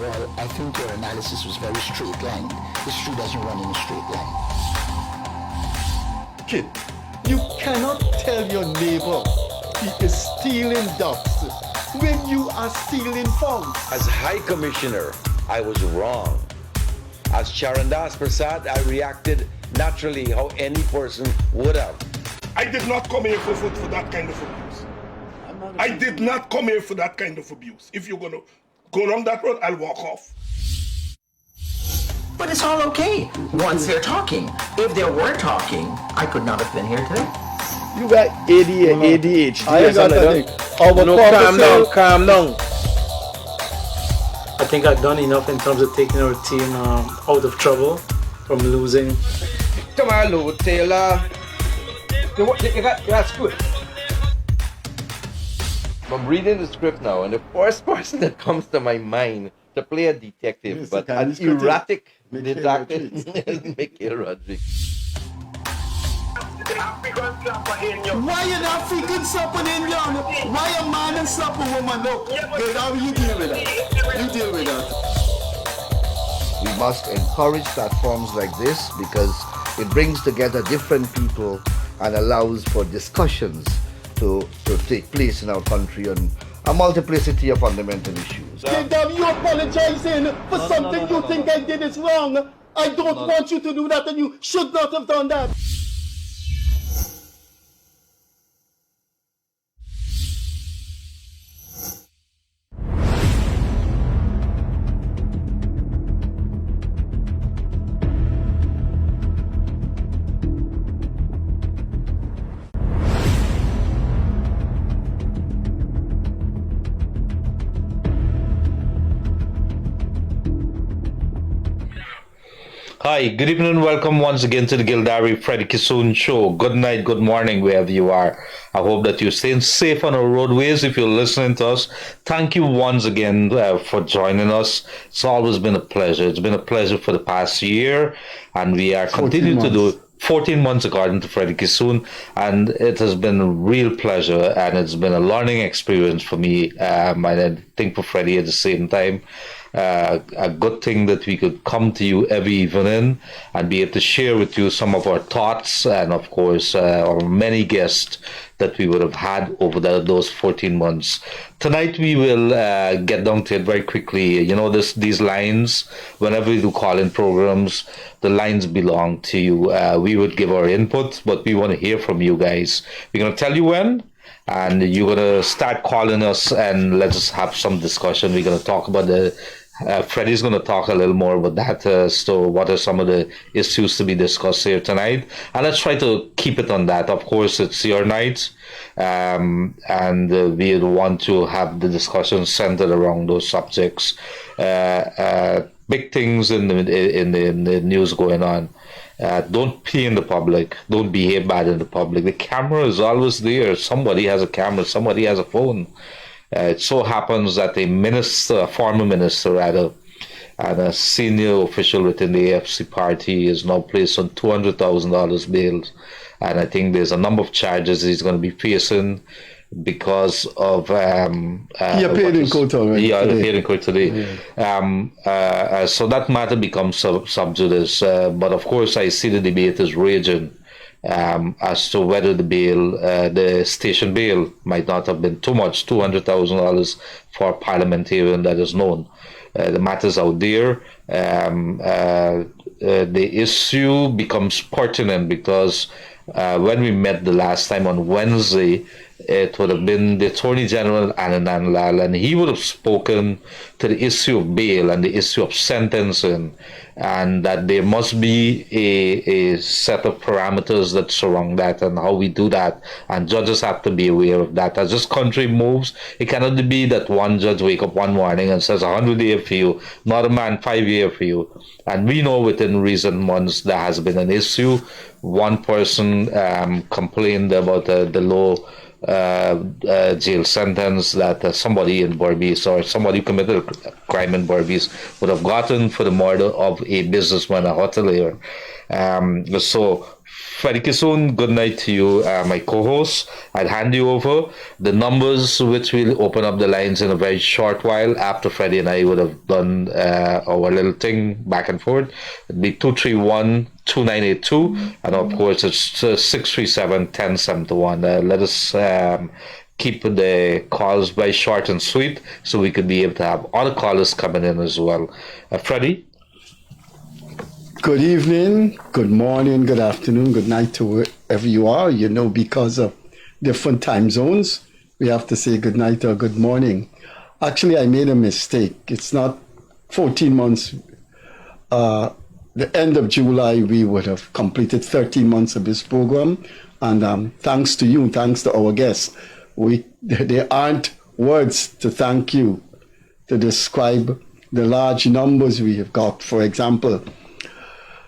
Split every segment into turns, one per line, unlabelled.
Well, I think your analysis was very straight-lined. History doesn't run in a straight line.
Kid, you cannot tell your neighbor he is stealing ducks when you are stealing frogs.
As High Commissioner, I was wrong. As Charandas Prasad, I reacted naturally how any person would have.
I did not come here for that kind of abuse. I did not come here for that kind of abuse. If you're going to go down that road, I'll walk off.
But it's all okay once they're talking. If they were talking, I could not have been here today.
You got ADHD.
I ain't got nothing.
Calm down.
I think I've done enough in terms of taking our team out of trouble from losing.
Come on, Lou Taylor. That's good. I'm reading the script now, and the first person that comes to my mind to play a detective,
Yes,
but
okay,
an
he's good.
erratic
Mikhail
detective is Mikhail Rodriguez.
Why you not freaking slapping in young? Why a man and slap a woman? Look, good, how you deal with that? You deal with that.
We must encourage platforms like this because it brings together different people and allows for discussions to take place in our country on a multiplicity of fundamental issues.
Gildarie, you apologizing for something you think I did is wrong. I don't want you to do that, and you should not have done that.
Hi, good evening and welcome once again to the Gildarie Freddie Kissoon Show. Good night, good morning, wherever you are. I hope that you're staying safe on our roadways. If you're listening to us, thank you once again for joining us. It's always been a pleasure. It's been a pleasure for the past year, and we are continuing to do it. 14 months according to Freddie Kissoon, and it has been a real pleasure, and it's been a learning experience for me, and I think for Freddie at the same time. A good thing that we could come to you every evening and be able to share with you some of our thoughts and, of course, our many guests that we would have had over those 14 months. Tonight we will get down to it very quickly. You know, these lines, whenever we do call-in programs, the lines belong to you. We would give our input, but we want to hear from you guys. We're going to tell you when. And you're going to start calling us and let's just have some discussion. We're going to talk about Freddie's going to talk a little more about that. So what are some of the issues to be discussed here tonight? And let's try to keep it on that. Of course, it's your night. And we want to have the discussion centered around those subjects. Big things in the news going on. Don't pee in the public. Don't behave bad in the public. The camera is always there. Somebody has a camera. Somebody has a phone. It so happens that a former minister rather, and a senior official within the AFC party is now placed on $200,000 bail. And I think there's a number of charges he's going to be facing because of
He appeared in court already.
Yeah, appeared in court today. Yeah. So that matter becomes sub judice. But of course, I see the debate is raging as to whether the station bail might not have been too much, $200,000 for a parliamentarian that is known. The matter's out there. The issue becomes pertinent because when we met the last time on Wednesday, it would have been the Attorney General, Anand Lal, and he would have spoken to the issue of bail and the issue of sentencing, and that there must be a set of parameters that surround that and how we do that, and judges have to be aware of that. As this country moves, it cannot be that one judge wake up one morning and says 100 years for you, not a man 5 years for you. And we know within recent months there has been an issue. One person complained about the low jail sentence that somebody in Berbice or somebody who committed a crime in Berbice would have gotten for the murder of a businessman, a hotelier. So Freddie Kissoon, good night to you, my co-host. I'll hand you over the numbers, which will open up the lines in a very short while after Freddie and I would have done our little thing back and forth. It'd be 231-2982, and of course it's 637-1071. Let us keep the calls very short and sweet so we could be able to have other callers coming in as well. Freddie?
Good evening, good morning, good afternoon, good night to wherever you are. You know, because of different time zones, we have to say good night or good morning. Actually, I made a mistake. It's not 14 months. The end of July, we would have completed 13 months of this program. And thanks to you, thanks to our guests, there aren't words to thank you to describe the large numbers we have got. For example,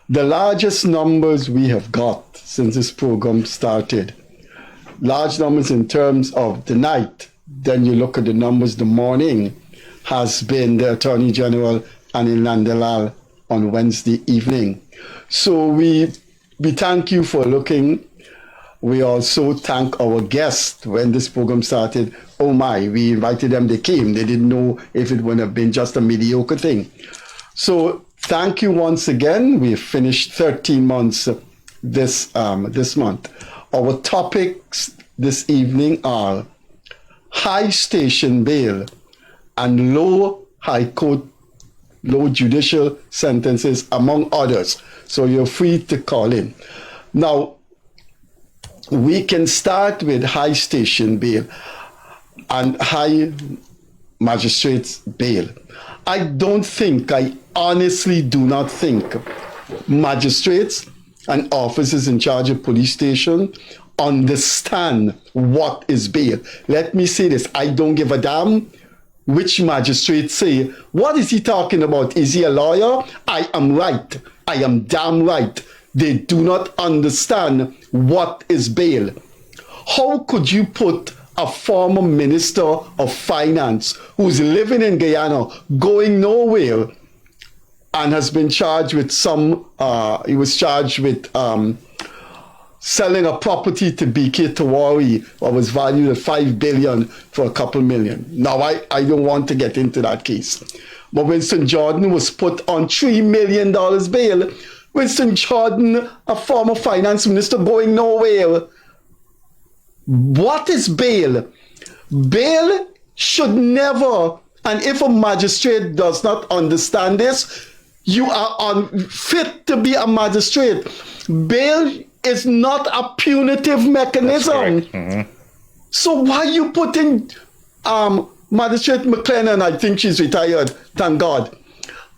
the largest numbers we have got since this program started, large numbers in terms of the night, then you look at the numbers the morning, has been the Attorney General Anil Nandalal on Wednesday evening. So we thank you for looking. We also thank our guests. When this program started, oh my, we invited them, they came. They didn't know if it would have been just a mediocre thing. So thank you once again. We have finished 13 months this month. Our topics this evening are high station bail and low judicial sentences, among others. So you're free to call in. Now, we can start with high station bail and high magistrates bail. I honestly do not think magistrates and officers in charge of police station understand what is bail. Let me say this, I don't give a damn which magistrate say, what is he talking about? Is he a lawyer? I am right. I am damn right. They do not understand what is bail. How could you put a former minister of finance who's living in Guyana, going nowhere, and has been charged with he was charged with selling a property to BK Tawari that was valued at $5 billion for a couple million. Now, I don't want to get into that case. But Winston Jordan was put on $3 million bail. Winston Jordan, a former finance minister, going nowhere. What is bail? Bail should never, and if a magistrate does not understand this, you are unfit to be a magistrate. Bail is not a punitive mechanism. Mm-hmm. So why you putting Magistrate McLennan, I think she's retired, thank God.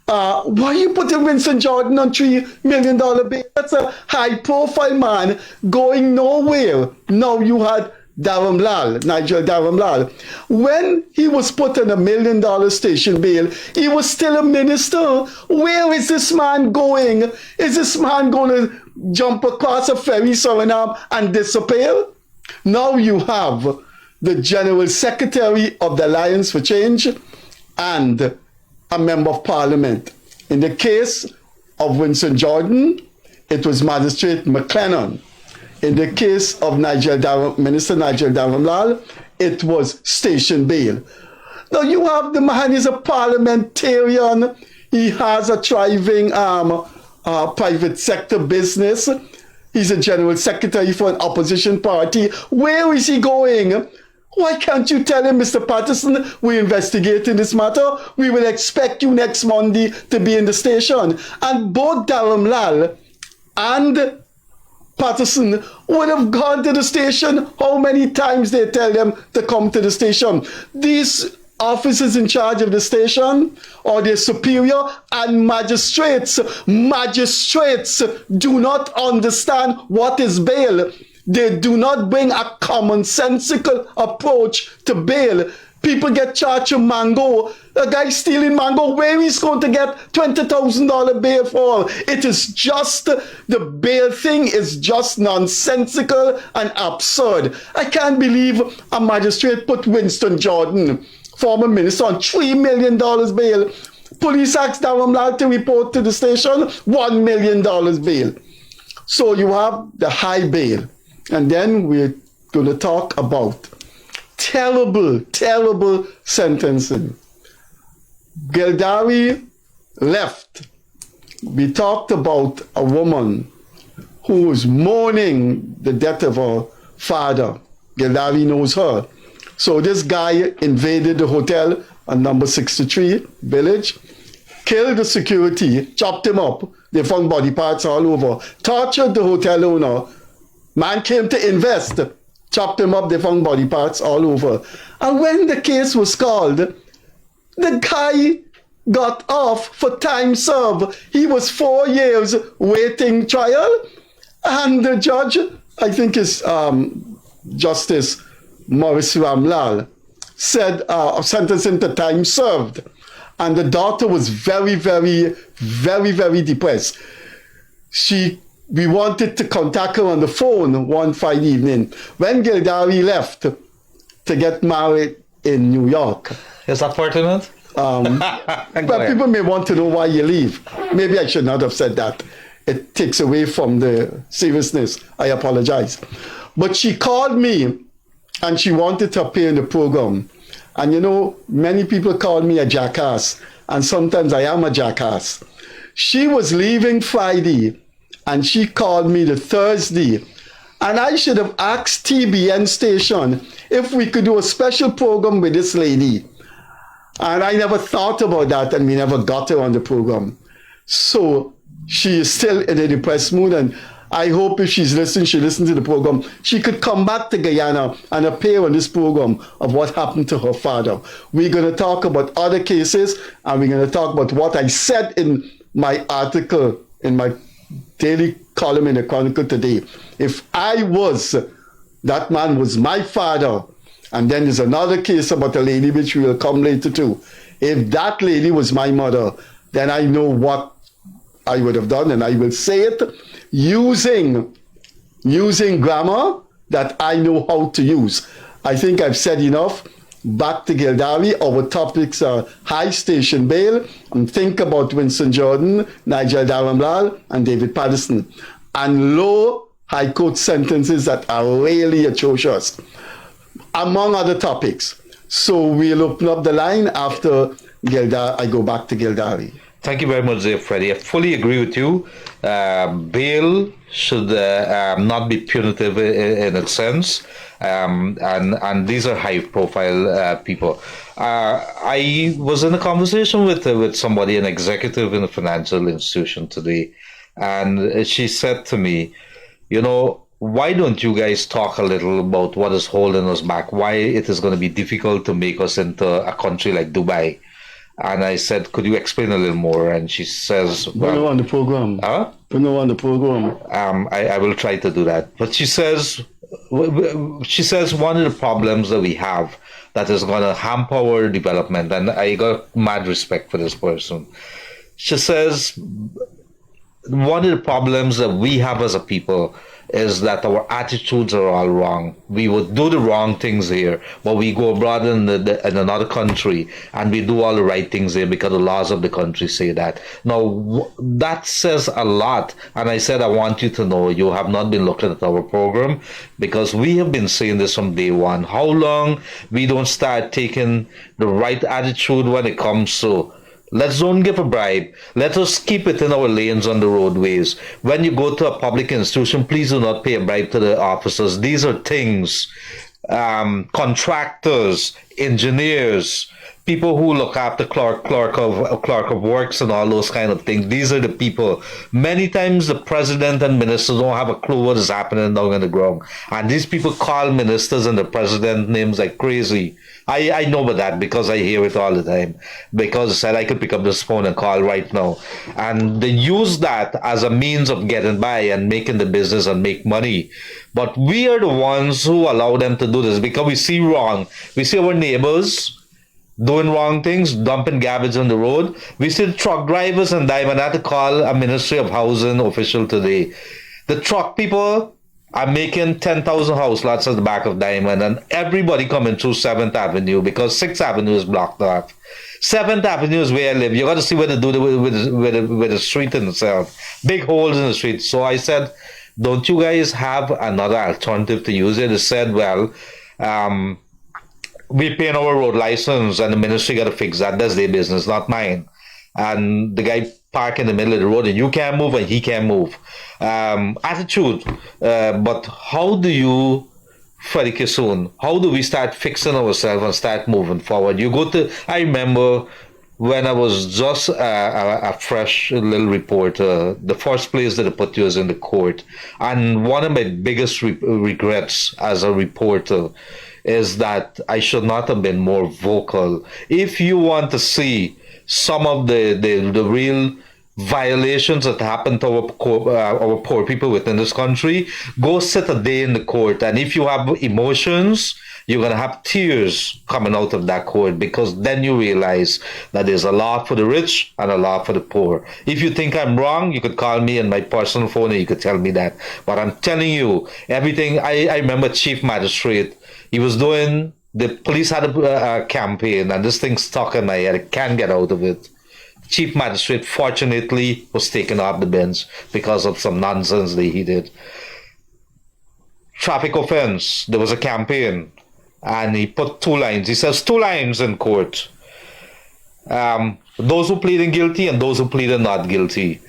Why are you putting Winston Jordan on $3 million bail? That's a high-profile man going nowhere. Now you had Nigel Dharamlal. When he was put on $1 million station bail, he was still a minister. Where is this man going? Is this man going to jump across a ferry, Suriname, and disappear? Now you have the General Secretary of the Alliance for Change and a member of parliament. In the case of Winston Jordan, it was Magistrate McLennan. In the case of Minister Nigel Dharamlal, it was station bail. Now you have the man is a parliamentarian. He has a thriving private sector business. He's a general secretary for an opposition party. Where is he going? Why can't you tell him, Mr. Patterson, we're investigating this matter. We will expect you next Monday to be in the station. And both Dharamlal and Patterson would have gone to the station. How many times they tell them to come to the station? These officers in charge of the station or their superior and magistrates do not understand what is bail. They do not bring a commonsensical approach to bail. People get charged with mango. A guy stealing mango, where he's going to get $20,000 bail for? It is just, the bail thing is just nonsensical and absurd. I can't believe a magistrate put Winston Jordan, former minister, on $3 million bail. Police asked Dharamlal to report to the station, $1 million bail. So you have the high bail. And then we're going to talk about terrible, terrible sentencing. Gildarie left. We talked about a woman who was mourning the death of her father. Gildarie knows her. So this guy invaded the hotel on number 63 Village, killed the security, chopped him up. They found body parts all over. Tortured the hotel owner. Man came to invest, chopped him up. They found body parts all over. And when the case was called, the guy got off for time served. He was 4 years waiting trial. And the judge, I think it's Justice Maurice Ramlal, said sentenced him to time served. And the daughter was very, very, very, very depressed. We wanted to contact her on the phone one fine evening when Gildarie left to get married in New York.
Is that pertinent?
But people may want to know why you leave. Maybe I should not have said that. It takes away from the seriousness. I apologize. But she called me and she wanted to appear in the program. And you know, many people call me a jackass, and sometimes I am a jackass. She was leaving Friday and she called me the Thursday. And I should have asked TBN station if we could do a special program with this lady. And I never thought about that, and we never got her on the program. So she is still in a depressed mood, and I hope if she's listening, she listens to the program, she could come back to Guyana and appear on this program of what happened to her father. We're going to talk about other cases, and we're going to talk about what I said in my article, in my daily column in the Chronicle today. If that man was my father, and then there's another case about a lady which we will come later to. If that lady was my mother, then I know what I would have done, and I will say it using grammar that I know how to use. I think I've said enough. Back to Gildarie. Our topics are high station bail, and think about Winston Jordan, Nigel Daramlal, and David Patterson, and low high court sentences that are really atrocious, among other topics. So we'll open up the line after I go back to Gildarie.
Thank you very much, Freddie. I fully agree with you. Bail should not be punitive in its sense, and these are high-profile people. I was in a conversation with somebody, an executive in a financial institution today, and she said to me, you know, why don't you guys talk a little about what is holding us back? Why it is going to be difficult to make us into a country like Dubai? And I said, could you explain a little more? And she says,
well, on the program.
Huh?
On the program.
I will try to do that. But she says one of the problems that we have that is going to hamper our development, and I got mad respect for this person. She says one of the problems that we have as a people is that our attitudes are all wrong. We would do the wrong things here, but we go abroad in another country and we do all the right things here because the laws of the country say that. Now, that says a lot. And I said, I want you to know you have not been looking at our program, because we have been saying this from day one. How long we don't start taking the right attitude when it comes to let's don't give a bribe. Let us keep it in our lanes on the roadways. When you go to a public institution, please do not pay a bribe to the officers. These are things, contractors, engineers, people who look after clerk of works and all those kind of things. These are the people. Many times the president and ministers don't have a clue what is happening down on the ground. And these people call ministers and the president names like crazy. I know about that because I hear it all the time. Because I said I could pick up this phone and call right now. And they use that as a means of getting by and making the business and make money. But we are the ones who allow them to do this because we see wrong. We see our neighbors doing wrong things, dumping garbage on the road. We see truck drivers and Diamond. I had to call a Ministry of Housing official today. The truck people are making 10,000 house lots at the back of Diamond, and everybody coming through 7th Avenue because 6th Avenue is blocked off. 7th Avenue is where I live. You got to see what they do with the street in itself. Big holes in the street. So I said, don't you guys have another alternative to use it? They said, well, we paying our road license and the ministry got to fix that. That's their business, not mine. And the guy parked in the middle of the road and you can't move and he can't move. Attitude. But how do you, Freddie Kissoon, how do we start fixing ourselves and start moving forward? I remember when I was just a fresh little reporter, the first place that they put you is in the court. And one of my biggest regrets as a reporter is that I should not have been more vocal. If you want to see some of the real violations that happen to our poor people within this country, go sit a day in the court. And if you have emotions, you're going to have tears coming out of that court, because then you realize that there's a law for the rich and a law for the poor. If you think I'm wrong, you could call me on my personal phone and you could tell me that. But I'm telling you, everything, I remember Chief Magistrate, the police had a campaign and this thing stuck in my head. I can't get out of it. Chief Magistrate, fortunately, was taken off the bench because of some nonsense that he did. Traffic offense, there was a campaign and he put 2 lines. He says 2 lines in court. Those who pleaded guilty and those who pleaded not guilty.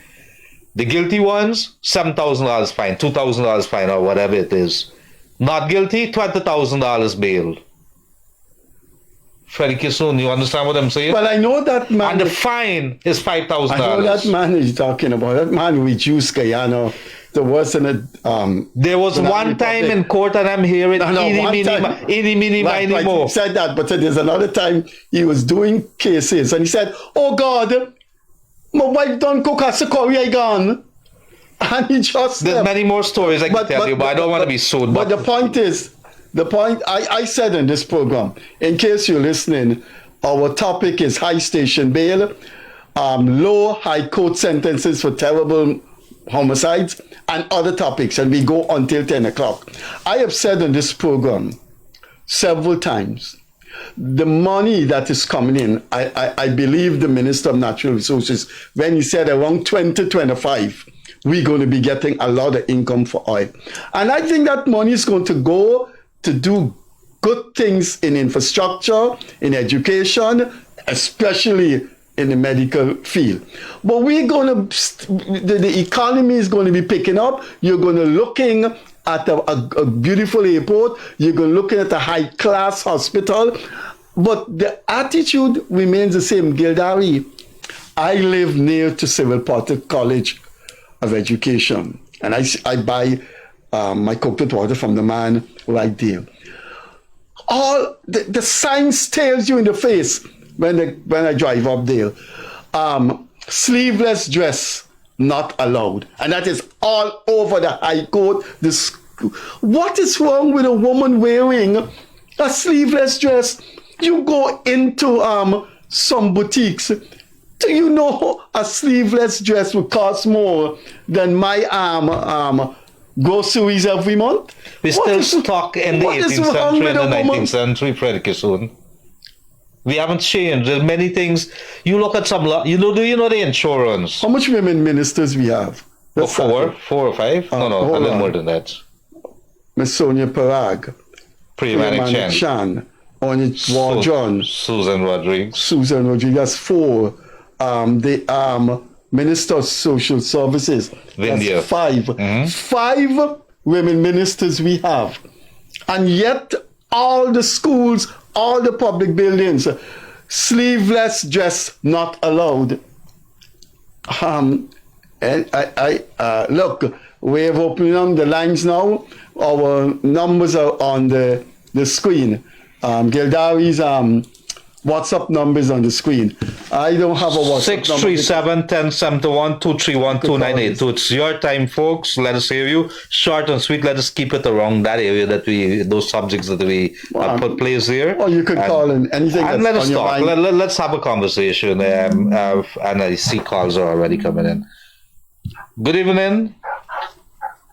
The guilty ones, $7,000 fine, $2,000 fine, or whatever it is. Not guilty, $20,000 bail. Freddie Kissoon, you understand what I'm saying?
Well, I know that man.
And the fine is $5,000.
I know that man he's talking about. That man reduced Guyana. There wasn't a.
There was one time in court, and I'm hearing any mini, mo.
He said that, but there's another time he was doing cases, and he said, "Oh God, my wife don't cook us a curry I gone," and he just.
There's many more stories I can tell you, but I don't want to be sued.
But the point is. I said in this program, in case you're listening, our topic is high station bail, low high court sentences for terrible homicides, and other topics, and we go until 10 o'clock. I have said in this program several times, the money that is coming in, I believe the Minister of Natural Resources, when he said around 2025, we're going to be getting a lot of income for oil. And I think that money is going to go to do good things in infrastructure, in education, especially in the medical field. But we're going to, the economy is going to be picking up. You're going to looking at a beautiful airport. You're going to looking at a high-class hospital. But the attitude remains the same. Gildarie, I live near to Civil Potter College of Education, and I buy my coconut water from the man right there. All the signs tells you in the face when I drive up there. Sleeveless dress not allowed, and that is all over the High Court. What is wrong with a woman wearing a sleeveless dress? You go into some boutiques. Do you know a sleeveless dress would cost more than my groceries every month?
We're still stuck in the 18th century and the 19th century, Freddie Kissoon. We haven't changed. There's many things. You look at some, do you know the insurance?
How much women ministers we have?
Four or five? No, a little more than that.
Miss Sonia Parag.
Priya
Chan. Onit Warjon.
Susan Rodriguez.
That's 4. The Minister of Social Services.
India.
5. Mm-hmm. 5 women ministers we have. And yet all the schools, all the public buildings, sleeveless dress not allowed. Look, we're opening up the lines now. Our numbers are on the screen. Gildarie's WhatsApp numbers on the screen. I don't have a WhatsApp
637-1071-231-2982. It's your time, folks. Let us hear you. Short and sweet. Let us keep it around that area those subjects that we put place here.
Or you could call in anything
and let us
on
talk.
Your mind.
Let's have a conversation. And I see calls are already coming in. Good evening.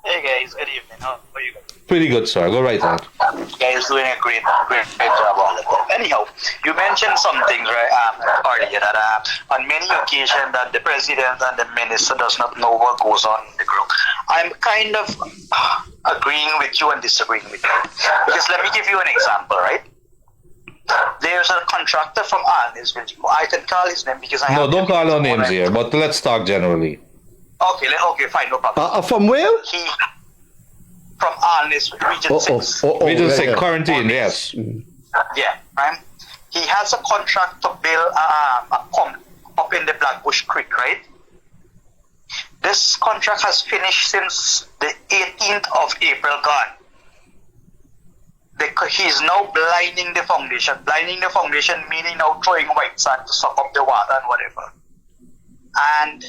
Hey guys, good evening. How are you guys?
Pretty good, sir. Go right ahead.
Guys doing a great job all the time. anyhow, you mentioned some things, right, earlier, that on many occasions that the president and the minister does not know what goes on in the group. I'm kind of agreeing with you and disagreeing with you. Because let me give you an example, right? There's a contractor from Arnes, I can call his name because I
No, don't call our names here, but let's talk generally.
Okay, fine, no problem.
From where?
From Arnes, Region 6.
Region 6, quarantine, yes.
Yeah, right? He has a contract to build a pump up in the Blackbush Creek, right? This contract has finished since the 18th of April gone. He's now blinding the foundation. Blinding the foundation meaning now throwing white sand to suck up the water and whatever. And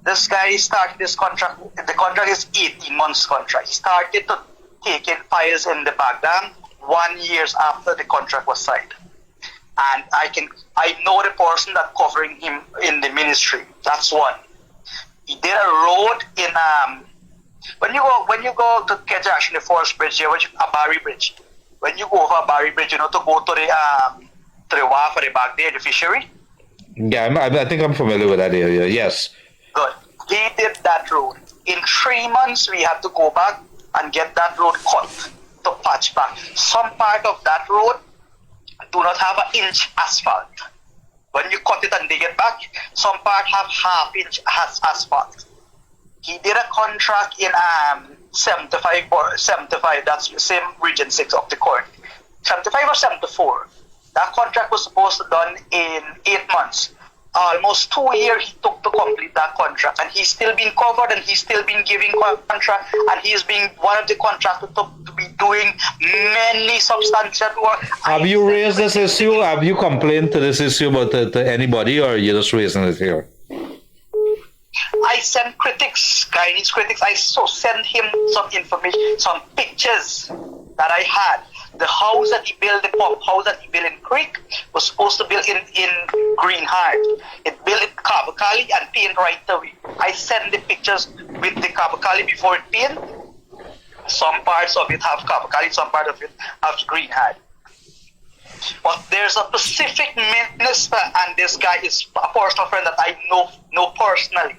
this guy started this contract. The contract is 18 months contract. He started to take in files in the Baghdad 1 year after the contract was signed. And I know the person that covering him in the ministry. That's one. He did a road in when you go to catch actually the Forest Bridge here, a Barry Bridge. When you go over a Barry Bridge, you know, to go to the wharf for the back there, the fishery.
Yeah, I think I'm familiar with that area. Yes.
Good. He did that road. In 3 months, we had to go back and get that road cut to patch back. Some part of that road do not have an inch asphalt. When you cut it and dig it back, some part have half-inch asphalt. He did a contract in 75, that's the same Region 6 of the court. 75 or 74. That contract was supposed to be done in 8 months. Almost 2 years he took to complete that contract, and he's still been covered, and he's still been giving contract, and he's been one of the contractors to be doing many substantial work.
Have you raised this issue? Have you complained to this issue about to anybody, or are you just raising it here?
I sent critics, Guyanese critics. I sent him some information, some pictures that I had. The house that he built, the pump house that he built in Creek, was supposed to build in Green Heart. It built in Kabakali and paint right away. I sent the pictures with the Kabakali before it paint. Some parts of it have Kabakali, some part of it have Green Heart. But there's a specific minister, and this guy is a personal friend that I know personally.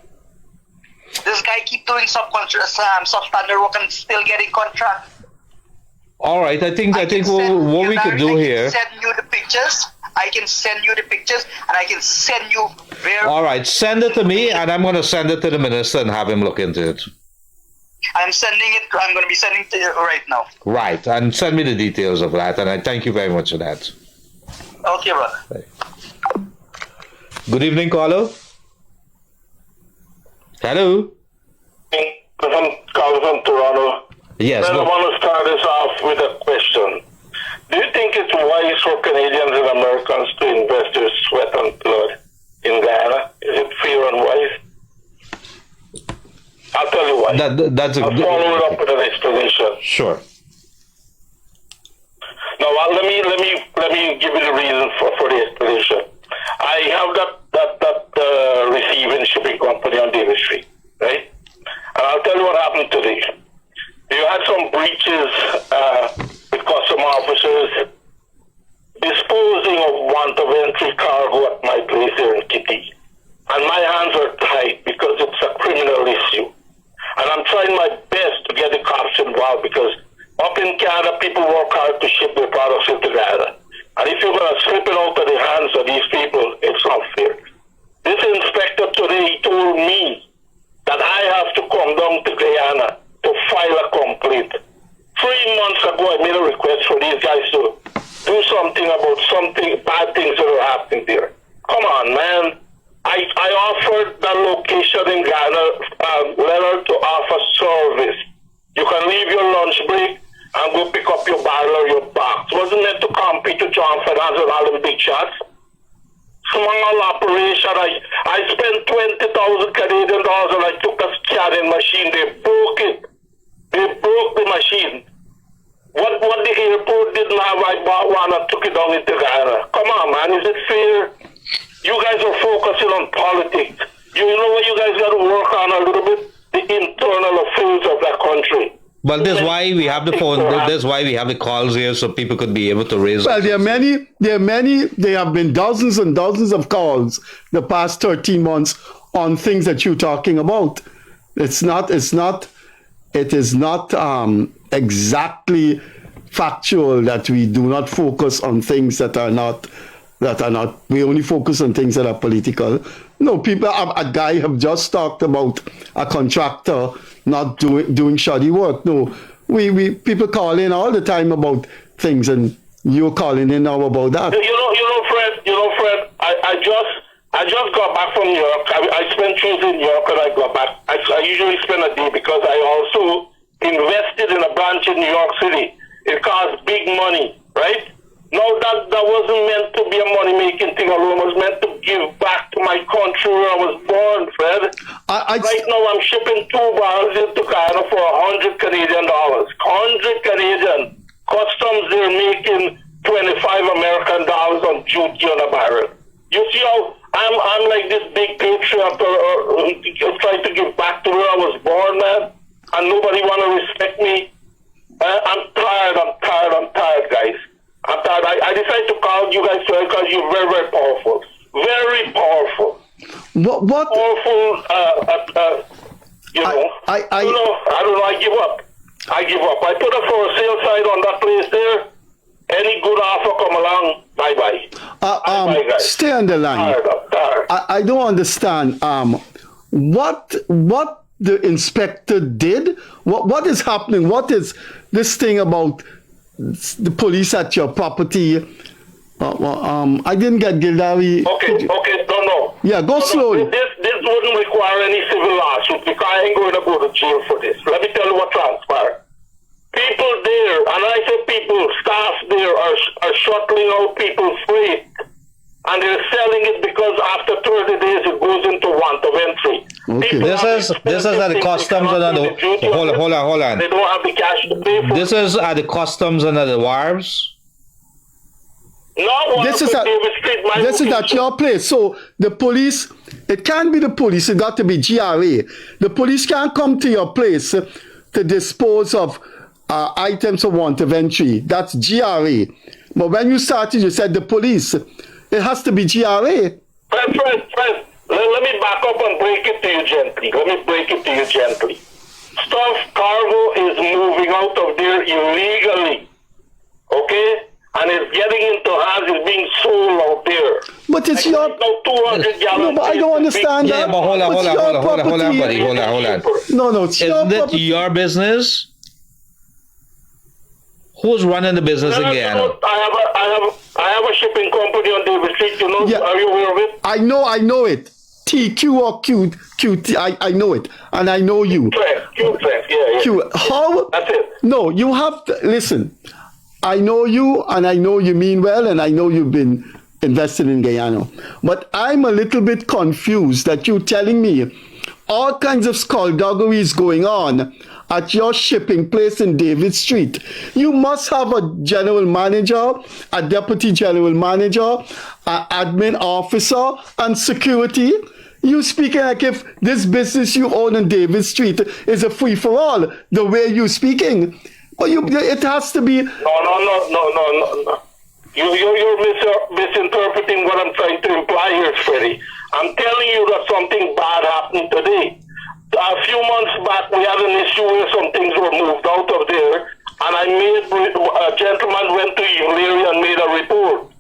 This guy keep doing substandard work and still getting contract.
All right, I think what we could do here.
I can send you the pictures. I can send you the pictures, and I can send you very.
All right, send it to me, and I'm going to send it to the minister and have him look into it.
I'm going to be sending it to you right now.
Right, and send me the details of that, and I thank you very much for that.
Okay, brother.
Right. Good evening, caller. Hello.
Carl from Toronto.
Yes.
Well, I want to start this off with a question. Do you think it's wise for Canadians and Americans to invest their sweat and blood in Guyana? Is it fair and wise? I'll tell you why. I'll follow it up with an explanation.
Sure.
Now, let me give you the reason for the explanation. I have that receiving shipping company on Davis Street, right? And I'll tell you what happened today. You had some breaches with custom officers disposing of want of entry cargo at my place here in Kitty. And my hands are tied because it's a criminal issue. And I'm trying my best to get the cops involved because up in Canada, people work hard to ship their products into Canada. And if you're going to slip it out of the hands of these people, it's not fair. This inspector today told me that I have to come down to Guyana to file a complaint. 3 months ago, I made a request for these guys to do something about bad things that are happening there. Come on, man. I offered that location in Ghana, Leonard, to offer service. You can leave your lunch break and go pick up your barrel or your box. Wasn't meant to compete with John Fernandez and all them big shots. Small operation. I spent 20,000 Canadian dollars and I took a scanning machine. They broke it. They broke the machine. What the airport didn't have, I bought one and took it down into Guyana. Come on, man. Is it fair? You guys are focusing on politics. You know what you guys got to work on a little bit? The internal affairs of that country.
Well, that's why we have the phone. That's why we have the calls here, so people could be able to raise.
Well, there are many. There have been dozens and dozens of calls the past 13 months on things that you're talking about. It is not exactly factual that we do not focus on things that are not. We only focus on things that are political. No, a guy have just talked about a contractor not doing shoddy work. No, people call in all the time about things, and you're calling in now about that.
You know, Fred. I just got back from New York. I spent 2 days in New York, and I got back. I usually spend a day because I also invested in a branch in New York City. It costs big money, right? No, that wasn't meant to be a money-making thing alone. It was meant to give back to my country where I was born, Fred. Right now, I'm shipping 2 barrels into Guyana for $100 Canadian. 100 Canadian. Customs, they're making 25 American dollars on duty on a barrel. You see how I'm like this big patriot trying to give back to where I was born, man, and nobody want to respect me. I'm tired, guys. I'm tired. I decided to call you guys today because you're very, very powerful. Very powerful.
What?
Powerful, you know. I don't know. I give up. I put a for sale sign on that place there. Any good offer come along, bye-bye. Bye-bye, guys.
Stay on the line.
Tired.
I don't understand. What the inspector did? What is happening? What is this thing about the police at your property? I didn't get Gildarie.
Okay, no.
Yeah, go slowly.
This wouldn't require any civil lawsuit because I ain't going to go to jail for this. Let me tell you what transpired. People there, and I say people, staff there are shuttling out people's freight, and they're selling it because after 30 days it goes into want of entry.
Okay. This is at the customs and the hold on.
They don't have the cash to pay for.
This is at the customs and at the wharves.
No,
this is at your place. So the police, it can't be the police. It got to be GRA. The police can't come to your place to dispose of items of want of entry. That's GRA. But when you started, you said the police. It has to be GRA.
Friend, let me back up and break it to you gently. Stuff cargo is moving out of there illegally. Okay? And it's getting into hands, it's being sold out there.
But it's your...
200 gallons.
No, but I don't understand that.
Yeah, but hold on, buddy. Hold on.
No, it's your
Isn't it
property.
your business? Who's running the business in Guyana?
I have a shipping company on David Street, you know?
Yeah.
Are you aware of it?
I know it. TQ or QT, I know it. And I know you.
Q, yeah.
Q. How?
That's it.
No, you have to... Listen, I know you, and I know you mean well, and I know you've been invested in Guyana. But I'm a little bit confused that you're telling me all kinds of skullduggery is going on at your shipping place in David Street. You must have a general manager, a deputy general manager, an admin officer, and security. You speaking like if this business you own in David Street is a free-for-all, the way you're speaking. But it has to be...
No. You're misinterpreting what I'm trying to imply here, Freddie. I'm telling you that something bad happened today. A few months back, we had an issue where some things were moved out of there, and a gentleman went to Gildarie and made a report.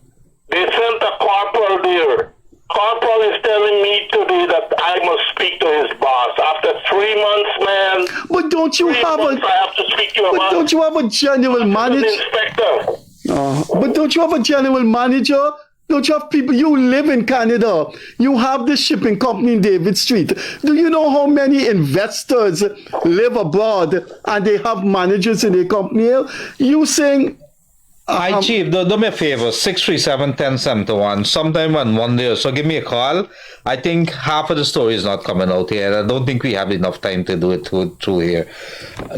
They sent a corporal there. Corporal is telling me today that I must speak to his boss. After 3 months, man.
But don't you have
I have to speak to him.
But don't you have a general manager?
Inspector.
But don't you have a general manager? Don't you have people? You live in Canada. You have the shipping company in David Street. Do you know how many investors live abroad and they have managers in their company? You saying...
Hi, Chief. Do me a favor. 637-1071. Sometime on Monday or so, give me a call. I think half of the story is not coming out here. I don't think we have enough time to do it through here.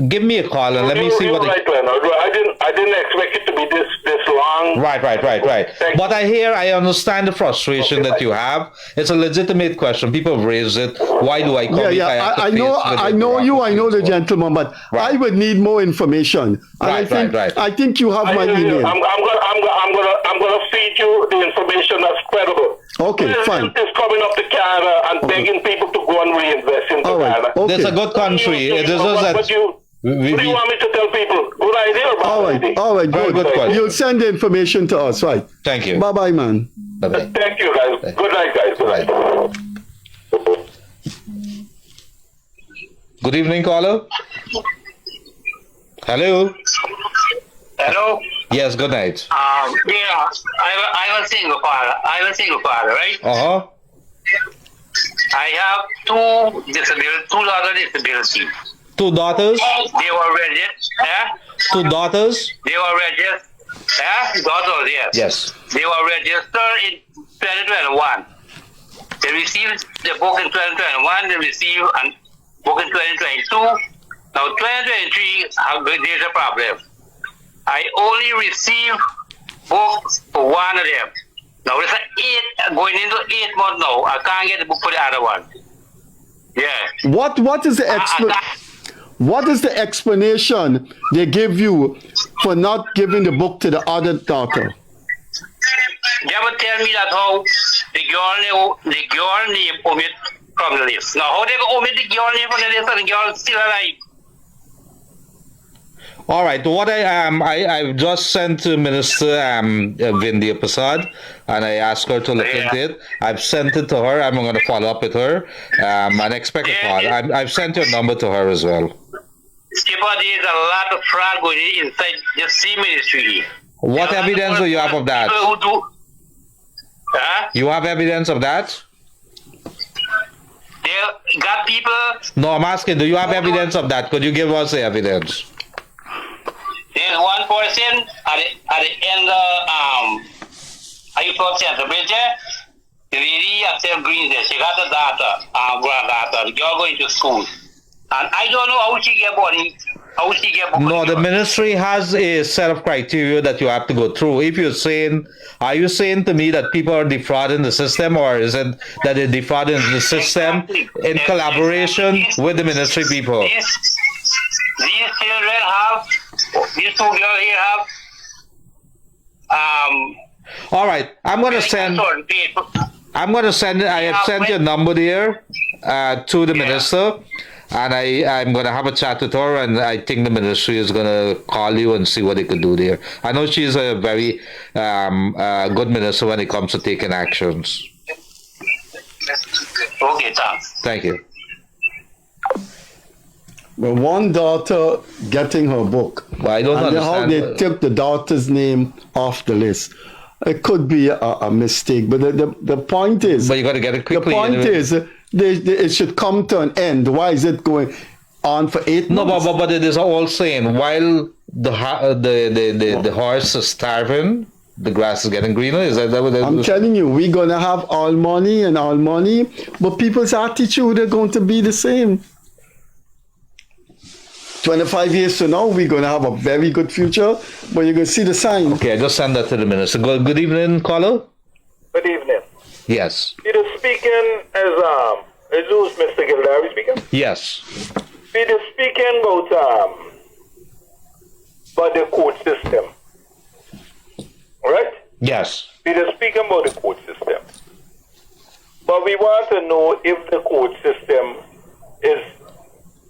Give me a call and let me see what...
Right, Leonard. I I didn't expect it to be this long.
Right. But I understand the frustration that you have. It's a legitimate question. People have raised it. Why do I come?
I know you. I know the gentleman, but I would need more information. And I think you have my email.
I'm gonna feed you the information that's credible.
Okay, fine.
Is coming up to Canada and begging people to go and reinvest in Canada.
Okay.
It's a good country. It deserves that.
What do you want me to tell people? Good idea or bad idea?
All right, good.
question.
You'll send the information to us, right?
Thank you.
Bye-bye, man.
Bye-bye.
Thank you, guys. Good night, guys. Good night.
Good evening, caller. Hello.
Hello.
Yes, good night.
I'm a single father, right? I have two daughter disabilities.
Two daughters?
They were registered.
Two daughters?
They were registered. Daughters, yes.
Yes.
They were registered in 2021. They received the book in 2021. They received a book in 2022. Now 2023, there's a problem. I only received books for one of them. Now it's going into 8 months now. I can't get the book for the other one. Yeah.
What is the explanation they give you for not giving the book to the other daughter?
They would tell me that how the girl name omit from the list. Now how they go omit the girl name from the list and the girl is still alive?
All right. What I've just sent to Minister Vindia Prasad, and I asked her to look into it. I've sent it to her. I'm going to follow up with her and expect a call. I've sent your number to her as well.
Skipper, there's a lot of fraud going inside the same ministry.
What evidence do you have of that?
People who do,
You have evidence of that?
they got people.
No, I'm asking, do you have evidence of that? Could you give us the evidence?
There's one person at the end of how you call Central Bridge. The lady at St. Green there, she got a daughter, granddaughter. You're going to school, and I don't know how she get money. How she get money?
No, the ministry has a set of criteria that you have to go through. If you're saying, are you saying to me that people are defrauding the system, or is it that they're defrauding the system in collaboration with the ministry people?
These children have, these two girls here have,
all right, I'm going to send, I have sent your number there to the minister, and I'm going to have a chat with her, and I think the ministry is going to call you and see what they could do there. I know she's a very good minister when it comes to taking actions.
Okay, thanks.
Thank you.
Well, one daughter getting her book.
Well, I don't understand
how they took the daughter's name off the list. It could be a mistake, but the point is...
But you got to get it quickly.
The point is, it should come to an end. Why is it going on for 8 months?
No, but it is all saying, while the horse is starving, the grass is getting greener. Is that what
I'm telling you, we're going to have all money, but people's attitude are going to be the same. 25 years from now, we're going to have a very good future, but you're going to see the sign.
Okay, I just send that to the minister. Good evening, caller.
Good evening.
Yes.
Peter speaking is who's Mr. Gildarie speaking?
Yes.
Peter speaking about the court system. Right?
Yes.
Peter speaking about the court system. But we want to know if the court system is...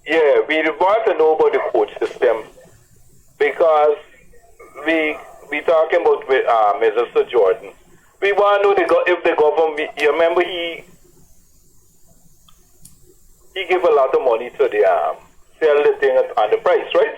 Yeah, we want to know about the court system because we talking about with Mr. Jordan. We want to know if the government. You remember he gave a lot of money to the sell the thing on the price, right?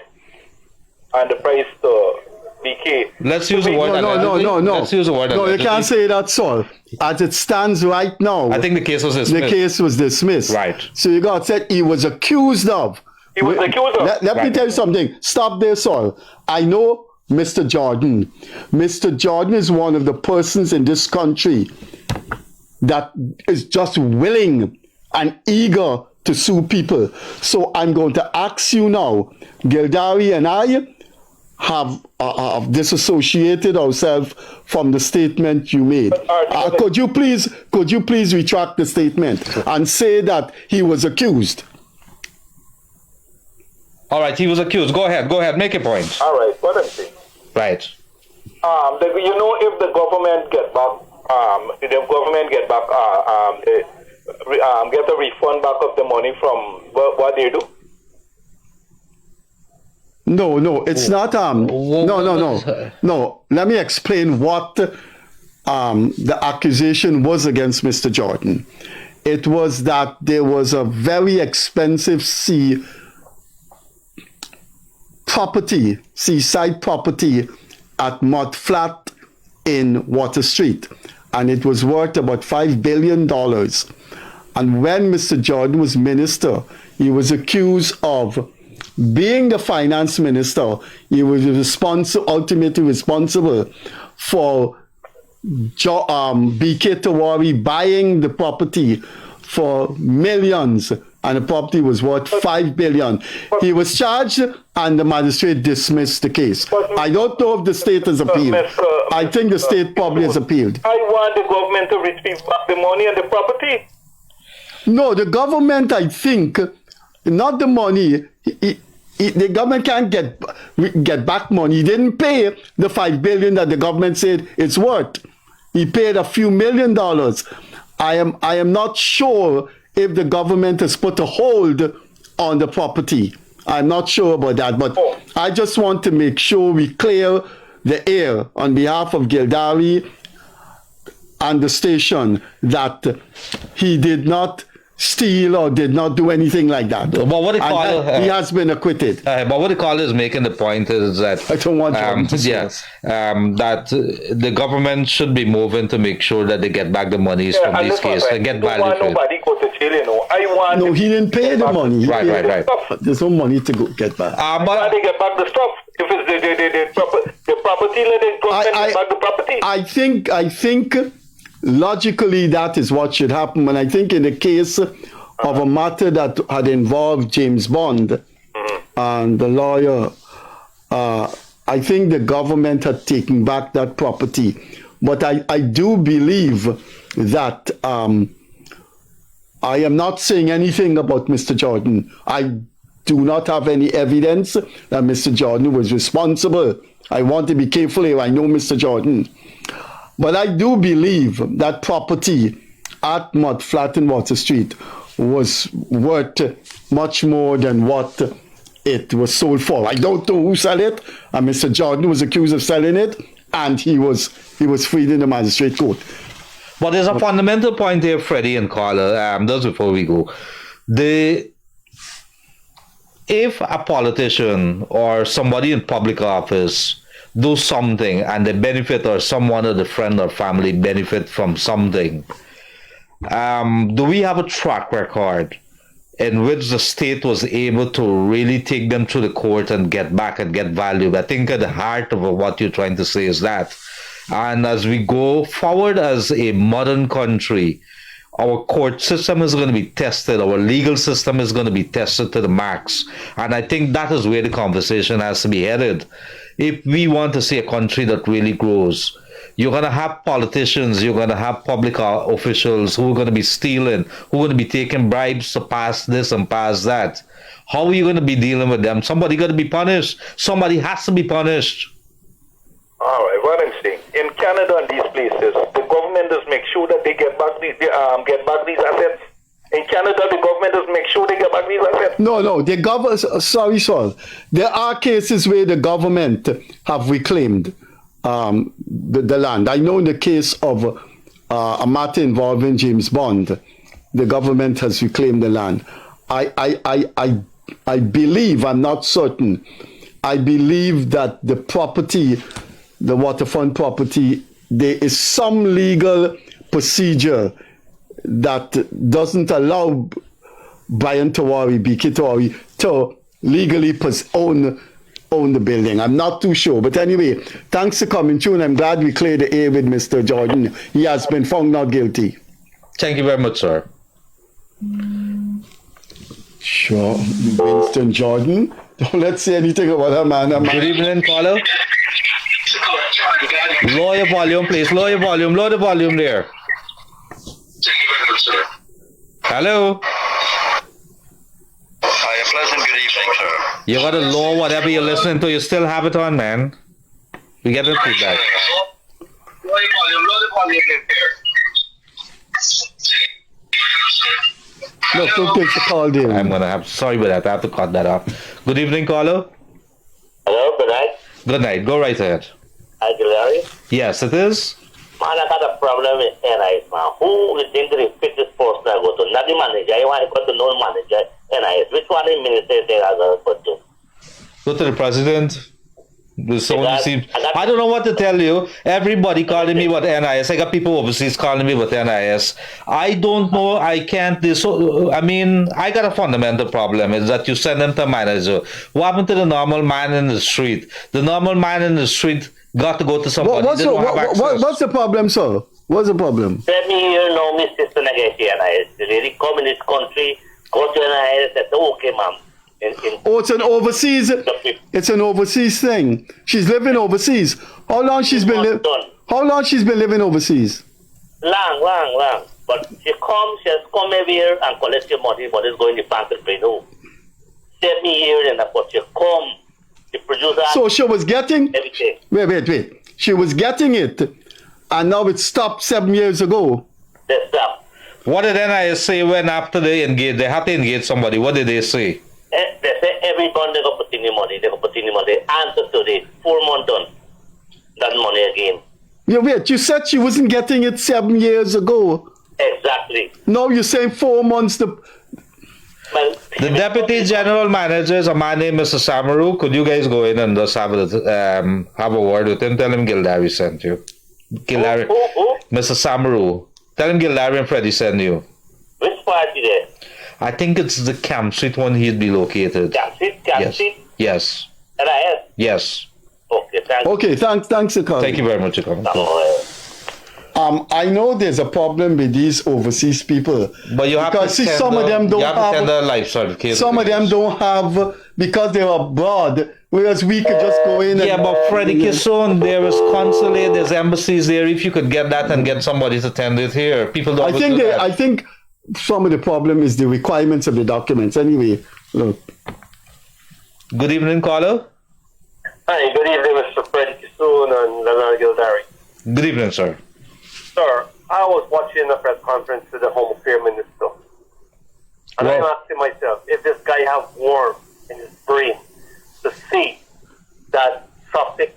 And the price to BK.
Let's use the word.
No.
Let's use the word.
No, you can't say that, Saul. As it stands right now,
I think the case was dismissed.
The case was dismissed.
Right.
So you got said he was accused of.
He was accused of.
Let me tell you something. Stop there, Saul. I know Mr. Jordan. Mr. Jordan is one of the persons in this country that is just willing and eager to sue people. So I'm going to ask you now, Gildarie and I, have disassociated ourselves from the statement you made. Could you please retract the statement and say that he was accused?
All right, he was accused. Go ahead, make a point.
All right, what I'm saying.
Right.
If the government get back, get a refund back of the money from what they do.
No, it's not. No. Let me explain what the accusation was against Mr. Jordan. It was that there was a very expensive seaside property at Mud Flat in Water Street, and it was worth about $5 billion. And when Mr. Jordan was minister, he was accused of being the finance minister. He was ultimately responsible for B.K. Tawari buying the property for millions, and the property was worth $5 billion. He was charged, and the magistrate dismissed the case. I don't know if the state has appealed. I think the state probably has appealed.
I want the government to receive back the money and the property.
No, the government, I think, not the money. The government can't get back money. He didn't pay the $5 billion that the government said it's worth. He paid a few $1 million. I am not sure if the government has put a hold on the property. I'm not sure about that, but I just want to make sure we clear the air on behalf of Gildarie and the station that he did not steal or did not do anything like that.
But what they call
he has been acquitted.
But what they call is making the point is that
I don't want
that the government should be moving to make sure that they get back the monies from these cases and get value for it.
Nobody go to jail,
No, he didn't pay the money.
Right.
There's no money to get back.
But they get back the stuff. If it's the property, let the government get back the property.
I think logically that is what should happen. And I think in the case of a matter that had involved James Bond and the lawyer, I think the government had taken back that property. But I do believe that I am not saying anything about Mr. Jordan. I do not have any evidence that Mr. Jordan was responsible. I want to be careful here. I know Mr. Jordan. But I do believe that property at Mud Flat in Water Street was worth much more than what it was sold for. I don't know who sold it, and Mr. Jordan was accused of selling it, and he was freed in the magistrate court.
But there's a fundamental point here, Freddie and Carla, just before we go. If a politician or somebody in public office do something and they benefit, or someone or the friend or family benefit from something, do we have a track record in which the state was able to really take them to the court and get back and get value? I think at the heart of what you're trying to say is that. And as we go forward as a modern country, our court system is going to be tested, our legal system is going to be tested to the max. And I think that is where the conversation has to be headed. If we want to see a country that really grows, you're going to have politicians, you're going to have public officials who are going to be stealing, who are going to be taking bribes to pass this and pass that. How are you going to be dealing with them? Somebody got to be punished. Somebody has to be punished.
All right, what I'm saying, in Canada and these places, the government does make sure that they get back these assets. In Canada, the government does make sure they get back these assets.
No, the government. Sorry, Saul. There are cases where the government have reclaimed the land. I know in the case of a matter involving James Bond, the government has reclaimed the land. I believe, I'm not certain, I believe that the property, the waterfront property, there is some legal procedure that doesn't allow Brian Tawari, B.K. Tawari, to legally own the building. I'm not too sure. But anyway, thanks for coming through, and I'm glad we cleared the air with Mr. Jordan. He has been found not guilty.
Thank you very much, sir.
Sure. Winston Jordan Don't let's say anything about her, man.
Good evening, caller. Lower your volume, please. Lower your volume. Lower the volume there. Hello.
Hi, a pleasant good evening, sir.
You gotta lower whatever you're listening to. You still have it on, man. We get the feedback.
Lower the volume here.
Look, don't take the call, David.
I'm gonna have, sorry about that. I have to cut that off. Good evening, caller.
Hello, good night.
Good night. Go right ahead.
Hi, Gildarie.
Yes, it is.
Man, I got a problem with NIS, man. Who is think the fittest person I go to? Not the manager. I want to go to no manager. NIS. Which one the minister say I got to go to?
Go to the president. I don't know what to tell you. Everybody calling me with NIS. I got people overseas calling me with NIS. I don't know. I can't. I mean, I got a fundamental problem is that you send them to manager. What happened to the normal man in the street? The normal man in the street got to go to somebody.
What's the problem, sir? What's the problem?
Let me hear no my sister against the NIS. The lady come in this country, go to NIS, and say, okay, ma'am.
It's an overseas. It's an overseas thing. She's living overseas. How long she's been living overseas?
Long. But she has come every year and collect your money, but it's going to bank and pay no. 7 years and but she come, the producer.
So she was getting
everything.
Wait. She was getting it, and now it stopped 7 years ago.
They stopped.
What did NIS say when after they engage? They had to engage somebody. What did they say?
They say every month they go put in the money. They go put in the money. Answer to the 4 months done. That money again.
Yeah, wait. You said she wasn't getting it 7 years ago.
Exactly.
Now you're saying 4 months.
The deputy general manager is a man named Mr. Samaru. Could you guys go in and just have a word with him? Tell him Gildarie sent you. Gildarie, Mr. Samaru. Tell him Gildarie and Freddie sent you.
Which party there?
I think it's the Camp Street one he'd be located.
Camp Street?
Yes.
NIS?
Yes.
Okay, thanks.
Okay, thanks for calling.
Thank you very much for coming.
I know there's a problem with these overseas people.
But you have
because
to
see, some of them don't have
life certificate.
Some of them don't have because they're abroad, whereas we could just go in.
But Freddie Kissoon, there is consulate, there's embassies there. If you could get that and get somebody to tend it here, people don't.
I think some of the problem is the requirements of the documents. Anyway, look.
Good evening, caller.
Hi, good evening, Mr. Freddie Kissoon and Leonard Gildarie.
Good evening, sir.
Sir, I was watching a press conference with the Home Affairs Minister. And I'm asking myself, if this guy have warmth in his brain to see that traffic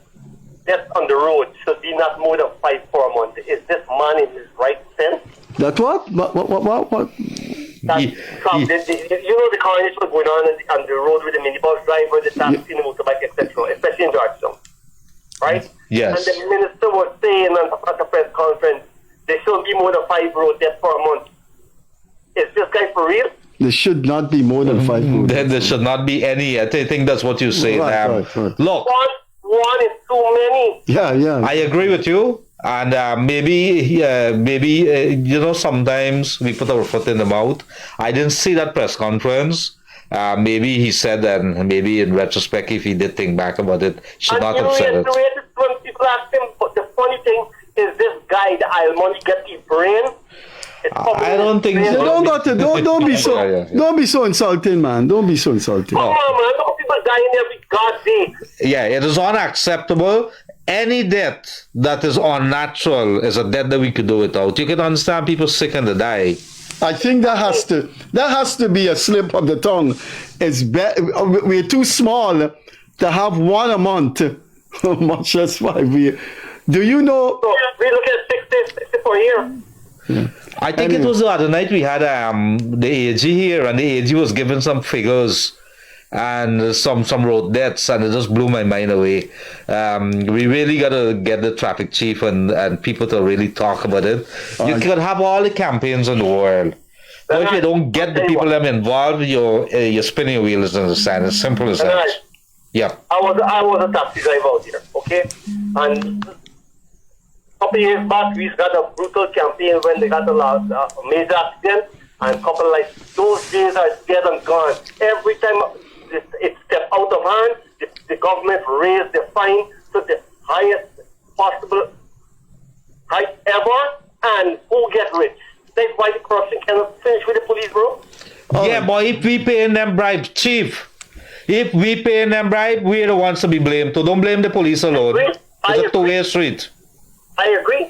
death on the road should be not more than 5 per month, is this man in his right sense?
That what? What?
You know the carnage was going on the road with the minibus driver, the taxi, the motorbike, etc., especially in Georgetown. Right?
Yes.
And the minister was saying at the press conference, there should be more than 5 road deaths per month. Is this guy for real?
There should not be more than 5 road deaths.
There should not be any. I think that's what you say.
Right.
Look.
One is too many.
Yeah.
I agree with you. And maybe sometimes we put our foot in the mouth. I didn't see that press conference. Maybe he said that, and maybe in retrospect, if he did think back about it, should not have said it.
When people ask him, but the funny thing is this guy, the Almonte, get his brain.
I don't think so.
Don't be so. Don't be so insulting, man. Don't be so insulting.
Come on, man. Look at the guy in every God's day.
Yeah, it is unacceptable. Any death that is unnatural is a death that we could do without. You can understand people sick and they die.
I think that has to be a slip of the tongue. We're too small to have one a month, much less 5 years. Do you know?
So we look at 60 per year.
Yeah.
I think it was the other night we had the AG here, and the AG was giving some figures and some road deaths, and it just blew my mind away. We really got to get the traffic chief and people to really talk about it. You could have all the campaigns in the world, but if you don't get the people that are involved, you're spinning your wheels in the sand. As simple as that. Yeah.
I was a taxi driver out here, okay? And a couple of years back, we got a brutal campaign when they got a major accident, and a couple of those days are dead and gone. Every time it stepped out of of hands, the government raised the fine to the highest possible height ever, and who get rich? That's why the corruption cannot finish with the police, bro.
Yeah, but if we paying them bribes, Chief, if we paying them bribe, we're the ones to be blamed. So don't blame the police alone. It's a two-way street.
I agree.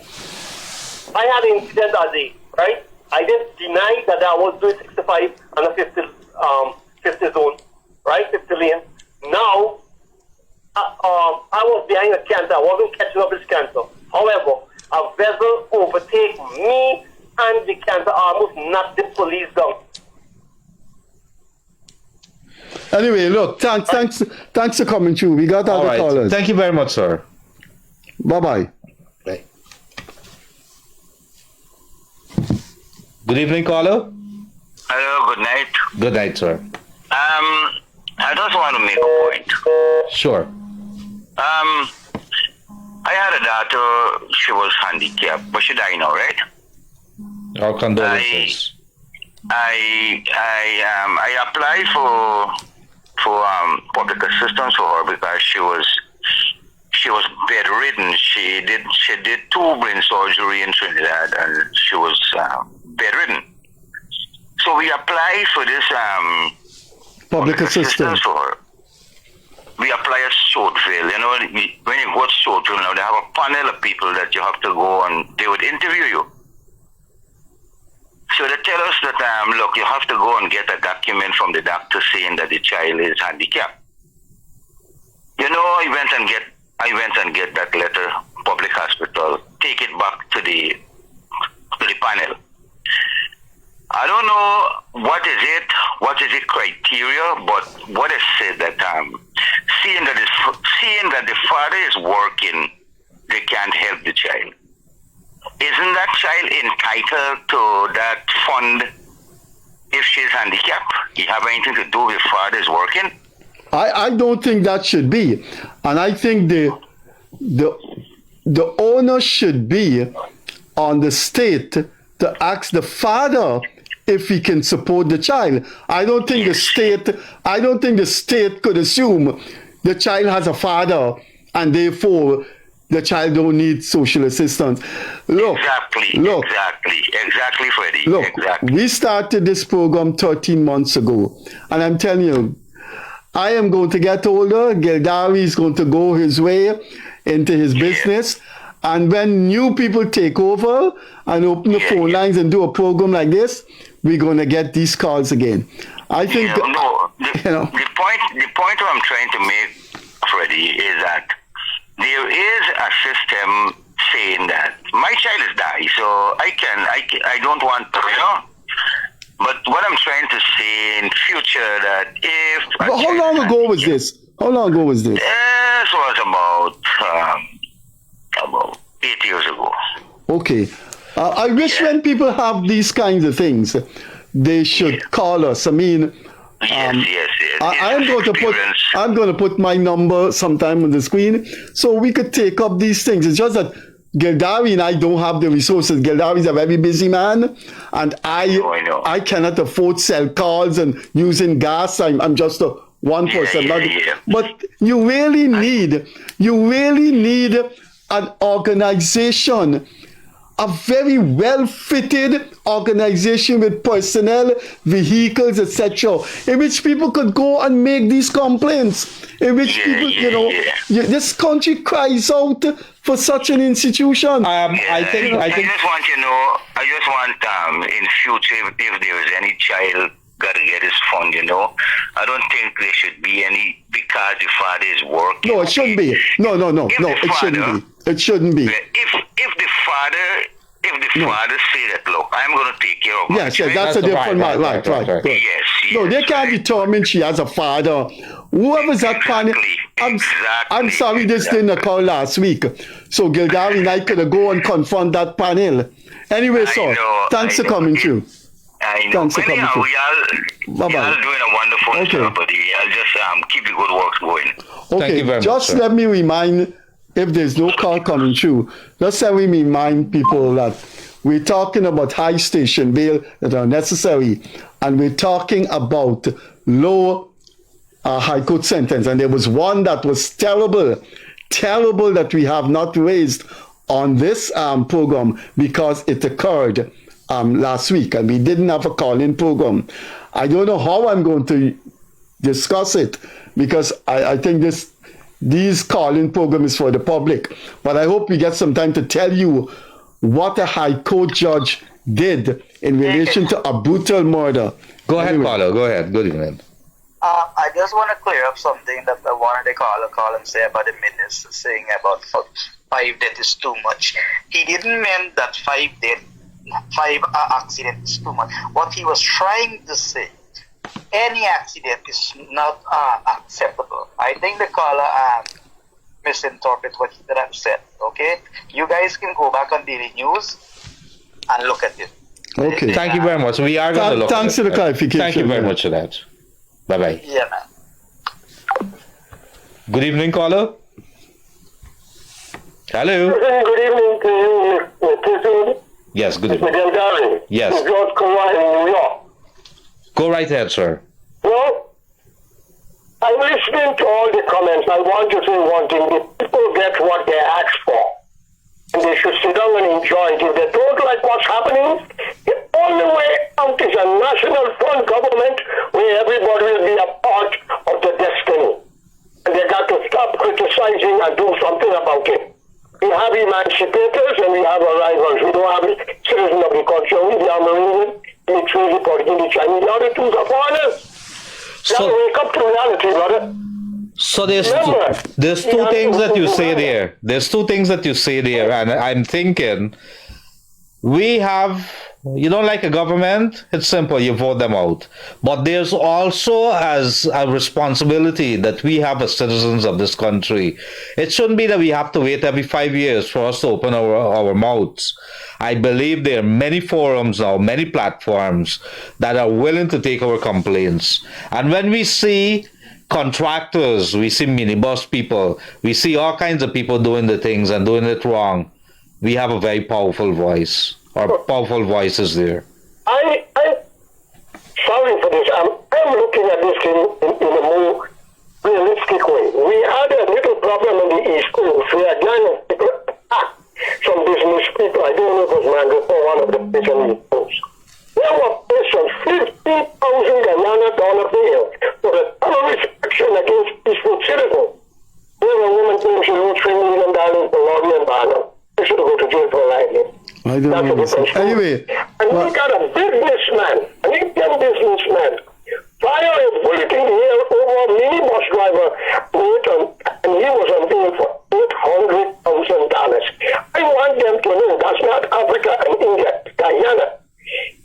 I had an incident that day, right? I didn't deny that I was doing 65 and a 50 zone, right? 50 lane. Now, I was behind a canter. I wasn't catching up with canter. However, a vessel overtake me and the canter almost knocked the police down.
Anyway, look, thanks for coming through. We got other callers.
Thank you very much, sir.
Bye-bye.
Bye.
Good evening, caller.
Hello, good night.
Good night, sir.
I just want to make a point.
Sure.
I had a daughter, she was handicapped, but she died now, right?
Our condolences.
I applied for public assistance for her because she was bedridden. She did 2 brain surgery in Trinidad, and she was bedridden. So we applied for this
public assistance
for her. We apply at Shortville. You know, when you go to Shortville now, they have a panel of people that you have to go and they would interview you. So they tell us that, look, you have to go and get a document from the doctor saying that the child is handicapped. You know, I went and get that letter, public hospital, take it back to the panel. I don't know what is the criteria, but what is said that seeing that the father is working, they can't help the child. Isn't that child entitled to that fund if she's handicapped? You have anything to do with father is working?
I don't think that should be. And I think the onus should be on the state to ask the father if he can support the child. I don't think the state could assume the child has a father and therefore the child don't need social assistance. Look,
exactly, Freddie.
Look,
exactly.
We started this program 13 months ago, and I'm telling you, I am going to get older. Gildarie is going to go his way into his business. And when new people take over and open the phone lines and do a program like this, we're going to get these calls again. I think
the point I'm trying to make, Freddie, is that there is a system saying that my child is dying, so I don't want to, you know. But what I'm trying to say in future that if
how long ago was this?
This was about 8 years ago.
Okay. I wish when people have these kinds of things, they should call us. I mean, I'm going to put my number sometime on the screen so we could take up these things. It's just that Gildarie and I don't have the resources. Gildarie is a very busy man, and I cannot afford cell calls and using gas. I'm just one person. But you really need an organization, a very well-fitted organization with personnel, vehicles, etc., in which people could go and make these complaints, in which this country cries out for such an institution.
I just want in future if there is any child got to get his fund, I don't think there should be any because the father is working.
No, it shouldn't be. No, it shouldn't be.
If the father say that, look, I'm going to take care of
yes, that's a different matter. Right.
Yes.
No, they can't determine she has a father. Whoever's that panel. I'm sorry this didn't occur last week. So Gildarie and I could have go and confront that panel. Anyway, thanks for coming through.
I know. Anyhow, we are doing a wonderful job, buddy. I'll just keep the good work going.
Okay, thank you very much, sir. Let me remind, if there's no call coming through, let's let me remind people that we're talking about high station bail that are necessary, and we're talking about low High Court sentence, and there was one that was terrible that we have not raised on this program because it occurred last week, and we didn't have a call-in program. I don't know how I'm going to discuss it because I think these call-in program is for the public. But I hope we get some time to tell you what a High Court judge did in relation to a brutal murder.
Go ahead, Paulo. Go ahead. Good evening.
I just want to clear up something that one of the call and say about the minister saying about 5 deaths is too much. He didn't mean that 5 accidents is too much. What he was trying to say, any accident is not acceptable. I think the caller misinterpreted what he said. Okay, you guys can go back on Daily News and look at it.
Okay.
Thank you very much. We are going to look.
Thanks for the clarification.
Thank you very much for that. Bye-bye.
Yeah, man.
Good evening, caller. Hello.
Good evening to you, Mr. Kissoon.
Yes, good evening.
Mr. Gildarie.
Yes.
Mr. George Kawhi in New York.
Go right ahead, sir.
Well, I'm listening to all the comments. I want to say one thing. The people get what they ask for. And they should sit down and enjoy it. If they don't like what's happening, the only way out is a national fund government where everybody will be a part of the destiny. And they got to stop criticizing and do something about it. We have emancipators and we have arrivals. We don't have citizens of the country. We are Marines, military, the Chinese. Now the two are foreigners. You have to wake up to reality, brother.
So there's two things that you say there. There's two things that you say there, and I'm thinking, we have, you don't like a government, it's simple, you vote them out. But there's also as a responsibility that we have as citizens of this country. It shouldn't be that we have to wait every 5 years for us to open our mouths. I believe there are many forums now, many platforms that are willing to take our complaints. And when we see contractors, we see minibus people, we see all kinds of people doing the things and doing it wrong, we have a very powerful voice. Our powerful voice is there.
I'm sorry for this. I'm looking at this in a more realistic way. We had a little problem on the East Coast. We had some business people. I don't know if it was Mango or one of the people on the East Coast. They were paid some $50,000 bail for a terrorist action against peaceful citizens. There was a woman claimed she owed $3 million for lobby and banner. They should go to jail for life.
I don't know. Anyway.
And we got a businessman, an Indian businessman, fire a bullet in the air over a minibus driver, and he was on bail for $800,000. I want them to know that's not Africa and India, Guyana.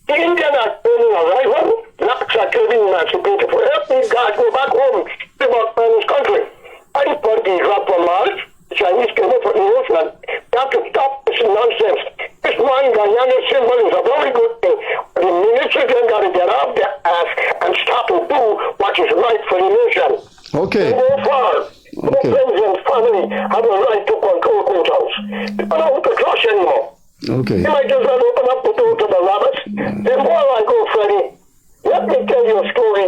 The Indian are claiming a rival, blacks are claiming emancipated. For every God go back home, live out in his country. I put the drop from Mars, the Chinese came up from the ocean. You have to stop this nonsense. This one Guyana symbol is a very good thing. The ministry then got to get off their ass and stop and do what is right for the nation.
Okay.
Go far. Okay. Friends and family have a right to control courthouse. They don't know who to trust anymore.
Okay.
You might just well open up the door to the rabbits. Then while I go, Freddie, let me tell you a story.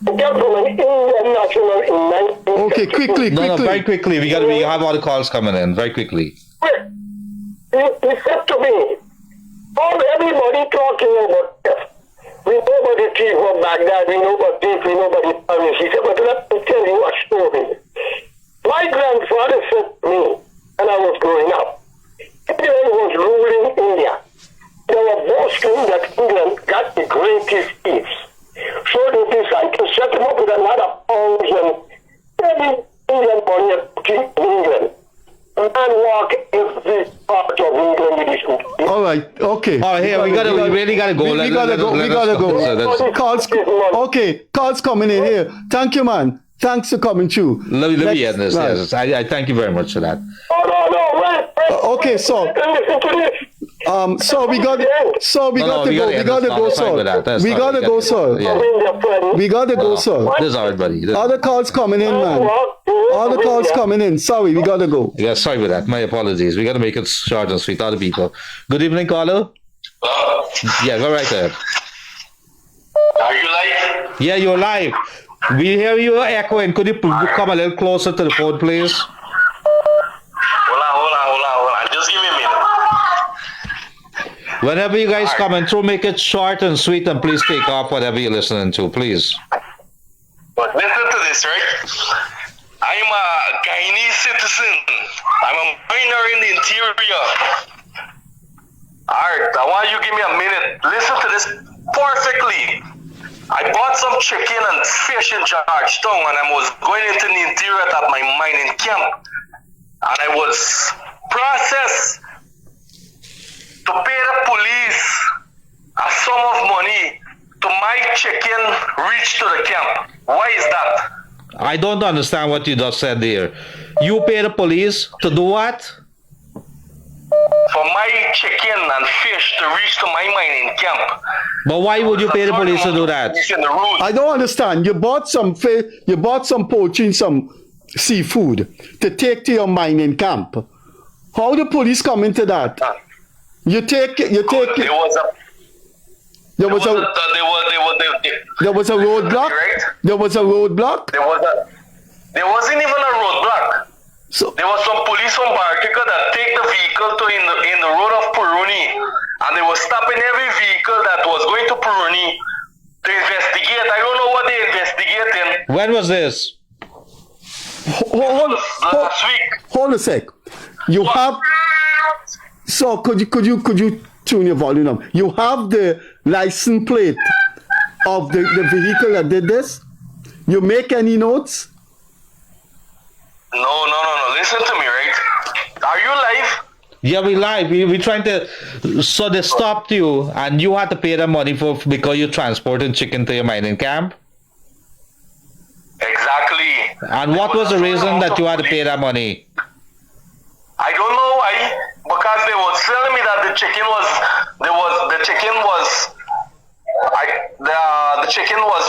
I got from an Indian national in 19...
Okay, quickly.
No, very quickly. We have all the calls coming in. Very quickly.
He said to me, everybody talking about death. We know about the thief from Baghdad, we know about this, we know about the Paris. He said, but let me tell you a story. My grandfather said to me, and I was growing up, England was ruling India. They were boasting that England got the greatest thieves. So they decided to set him up with a lot of pounds and every Indian money in England. And walk every part of England with his own.
All right, okay.
Oh, here, we really gotta go.
We gotta go. Calls coming in here. Thank you, man. Thanks for coming through.
Let me end this. Right. Yes, I thank you very much for that.
No, wait.
Okay, so we gotta go, sir.
This is all right, buddy.
Other calls coming in, man. Other calls coming in. Sorry, we gotta go.
Yeah, sorry with that. My apologies. We gotta make it short and sweet. Other people. Good evening, caller. Yeah, go right ahead.
Are you live?
Yeah, you're live. We hear you echoing. Could you come a little closer to the phone, please?
Hold on. Just give me a minute.
Whenever you guys coming through, make it short and sweet, and please take off whatever you're listening to, please.
But listen to this, right? I'm a Guyanese citizen. I'm a minor in the interior. Alright, I want you to give me a minute. Listen to this perfectly. I bought some chicken and fish in Georgetown, and I was going into the interior at my mining camp. And I was processed to pay the police a sum of money to my chicken reach to the camp. Why is that?
I don't understand what you just said there. You pay the police to do what?
For my chicken and fish to reach to my mining camp.
But why would you pay the police to do that?
I don't understand. You bought some fish, you bought some poultry and some seafood to take to your mining camp. How the police come into that? There was a roadblock. There was a roadblock.
There wasn't even a roadblock.
So
there was some police from Bartica that take the vehicle to in the road of Puruni, and they were stopping every vehicle that was going to Puruni to investigate. I don't know what they investigating.
When was this?
Last week.
Hold a sec. You have. So could you tune your volume up? You have the license plate of the vehicle that did this? You make any notes?
No. Listen to me, right? Are you live?
Yeah, we live. We trying to. So they stopped you, and you had to pay them money because you transported chicken to your mining camp.
Exactly.
And what was the reason that you had to pay that money?
I don't know why. Because they were telling me that the chicken was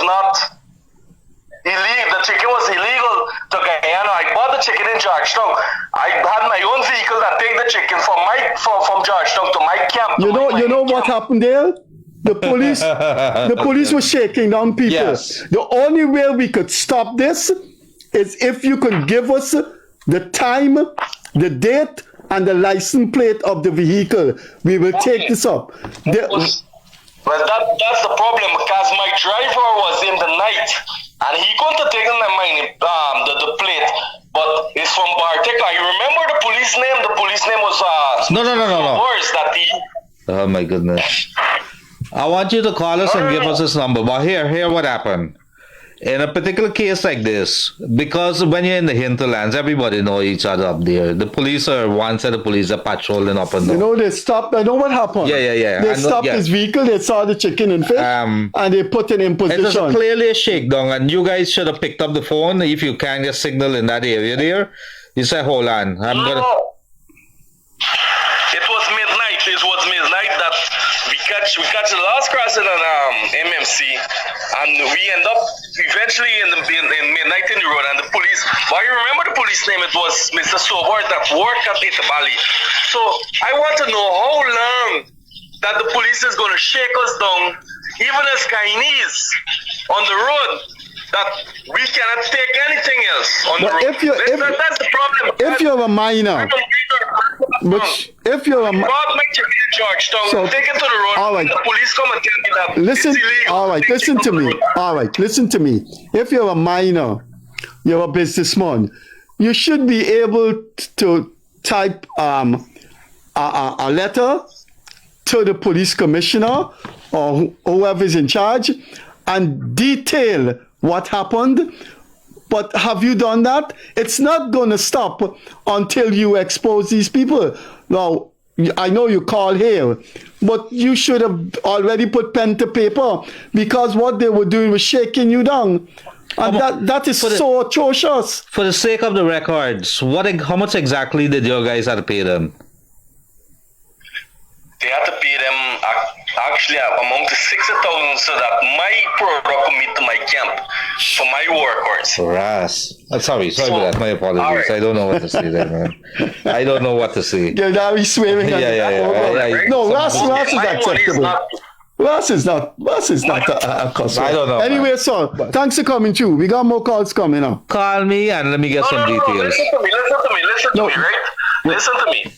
not illegal. The chicken was illegal to Guyana. I bought the chicken in Georgetown. I had my own vehicle that take the chicken from Georgetown to my camp.
You know what happened there? The police was shaking down people.
Yes.
The only way we could stop this is if you could give us the time, the date, and the license plate of the vehicle. We will take this up.
Well, that's the problem, because my driver was in the night, and he couldn't take the plate, but it's from Bartica. You remember the police name? The police name was
No.
That he...
Oh my goodness. I want you to call us and give us this number. But here what happened. In a particular case like this, because when you're in the hinterlands, everybody know each other up there. The police are, one set of police are patrolling up and down.
They stopped. I know what happened.
Yeah.
They stopped his vehicle, they saw the chicken and fish, and they put it in position.
It was clearly a shakedown, and you guys should have picked up the phone. If you can just signal in that area there, you say, hold on, I'm going to...
It was midnight that we catch the last crossing on MMC, and we end up eventually in midnight in the road, and the police. But you remember the police name? It was Mr. Sobor that worked at Itabali. So I want to know how long that the police is going to shake us down, even as Guyanese on the road, that we cannot take anything else on the road. That's the problem.
If you're a minor, if you're a
bought my chicken in Georgetown, take it to the road.
All right.
The police come and tell me that
Listen.
it's illegal.
All right. Listen to me. All right. Listen to me. If you're a minor, you're a businessman, you should be able to type a letter to the police commissioner or whoever's in charge and detail what happened. But have you done that? It's not going to stop until you expose these people. Now, I know you call here, but you should have already put pen to paper, because what they were doing was shaking you down. And that is so atrocious.
For the sake of the records, how much exactly did your guys have to pay them?
They had to pay them actually amount to 60,000 so that my product could meet to my camp for my workers.
Ras. Sorry for that. My apologies. Right. I don't know what to say there, man. I don't know what to say.
Gildarie swearing.
Yeah.
No, Ras is acceptable. Ross is not a cuss word.
I don't know.
Anyway, so thanks for coming through. We got more calls coming up.
Call me and let me get some details.
Listen to me, right? Listen to me.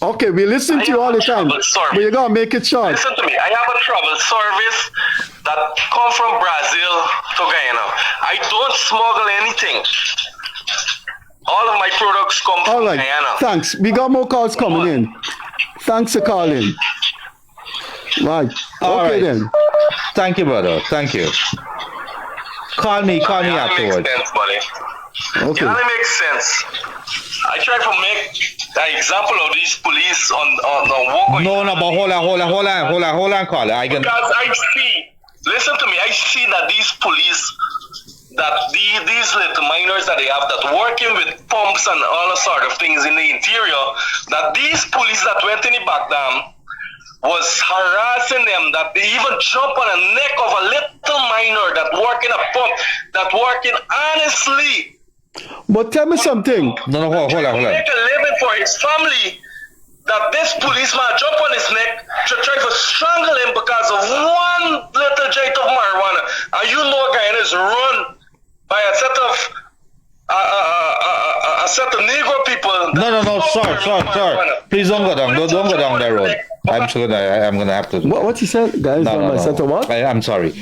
Okay, we listen to you all the time, but you gotta make it short.
Listen to me. I have a travel service that come from Brazil to Guyana. I don't smuggle anything. All of my products come from Guyana.
Thanks. We got more calls coming in. Thanks for calling. Right.
All
okay
right.
then.
Thank you, brother. Thank you. Call me afterwards.
Makes sense, buddy.
Okay.
It only makes sense. I try to make an example of these police on work.
No, but hold on, caller.
Because I see, listen to me, I see that these police, that these little miners that they have that working with pumps and all sort of things in the interior, that these police that went in the back dam was harassing them, that they even jump on the neck of a little miner that working a pump, that working honestly.
But tell me something.
No, hold on.
Make a living for his family. That this policeman jump on his neck to try to strangle him because of one little joint of marijuana. And you know Guyana is run by a set of Negro people.
No, sir. Please don't go down. Don't go down that road. I'm gonna have to.
What you said, guys?
No.
Set of what?
I'm sorry.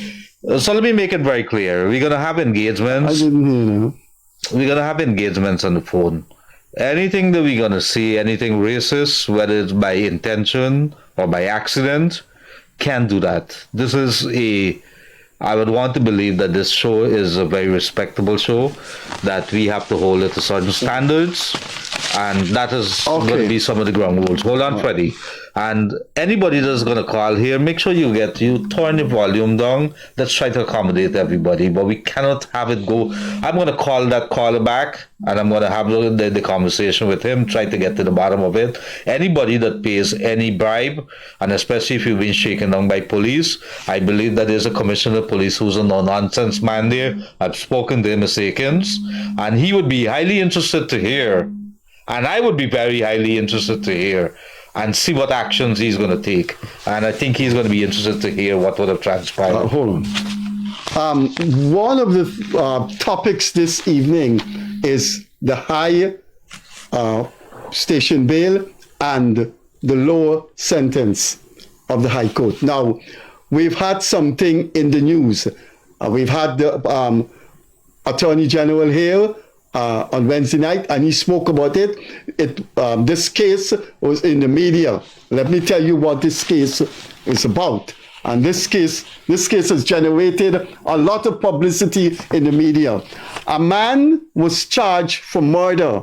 So let me make it very clear. We're gonna have engagements.
I didn't hear you.
We're gonna have engagements on the phone. Anything that we're gonna see, anything racist, whether it's by intention or by accident, can't do that. This is I would want to believe that this show is a very respectable show, that we have to hold it to certain standards, and that is going to be some of the ground rules. Hold on, Freddie. And anybody that's going to call here, make sure you turn the volume down. Let's try to accommodate everybody, but we cannot have it go. I'm going to call that caller back, and I'm going to have the conversation with him, try to get to the bottom of it. Anybody that pays any bribe, and especially if you've been shaken down by police, I believe that there's a commissioner of police who's a no-nonsense man there. I've spoken to him a seconds, and he would be highly interested to hear, and I would be very highly interested to hear, and see what actions he's going to take. And I think he's going to be interested to hear what would have transpired.
Hold on. One of the topics this evening is the high station bail and the lower sentence of the High Court. Now, we've had something in the news. We've had the Attorney General here on Wednesday night, and he spoke about it. This case was in the media. Let me tell you what this case is about. And this case has generated a lot of publicity in the media. A man was charged for murder,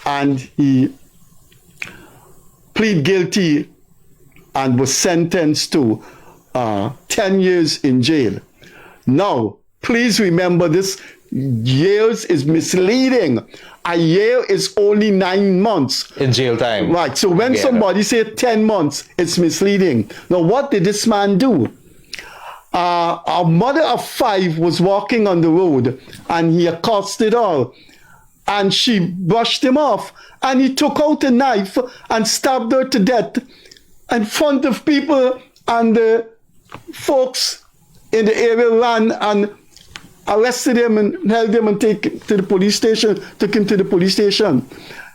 and he pleaded guilty and was sentenced to 10 years in jail. Now, please remember this. Years is misleading. A year is only 9 months.
In jail time.
Right. So when somebody say 10 months, it's misleading. Now, what did this man do? A mother of 5 was walking on the road, and he accosted her, and she brushed him off, and he took out a knife and stabbed her to death in front of people, and the folks in the area ran and arrested him and held him and took him to the police station.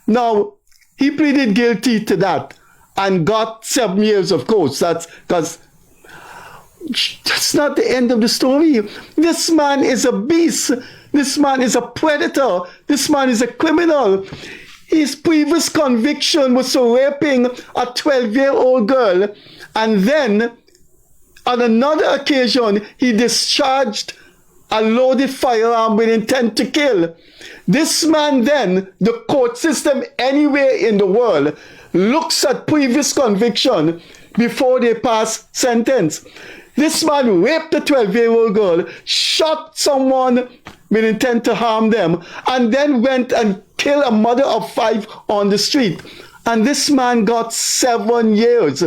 Now, he pleaded guilty to that and got 7 years, of course. That's not the end of the story. This man is a beast. This man is a predator. This man is a criminal. His previous conviction was for raping a 12-year-old girl, and then on another occasion, he discharged a loaded firearm with intent to kill. This man then, the court system anywhere in the world, looks at previous conviction before they pass sentence. This man raped a 12-year-old girl, shot someone with intent to harm them, and then went and killed a mother of 5 on the street. And this man got 7 years.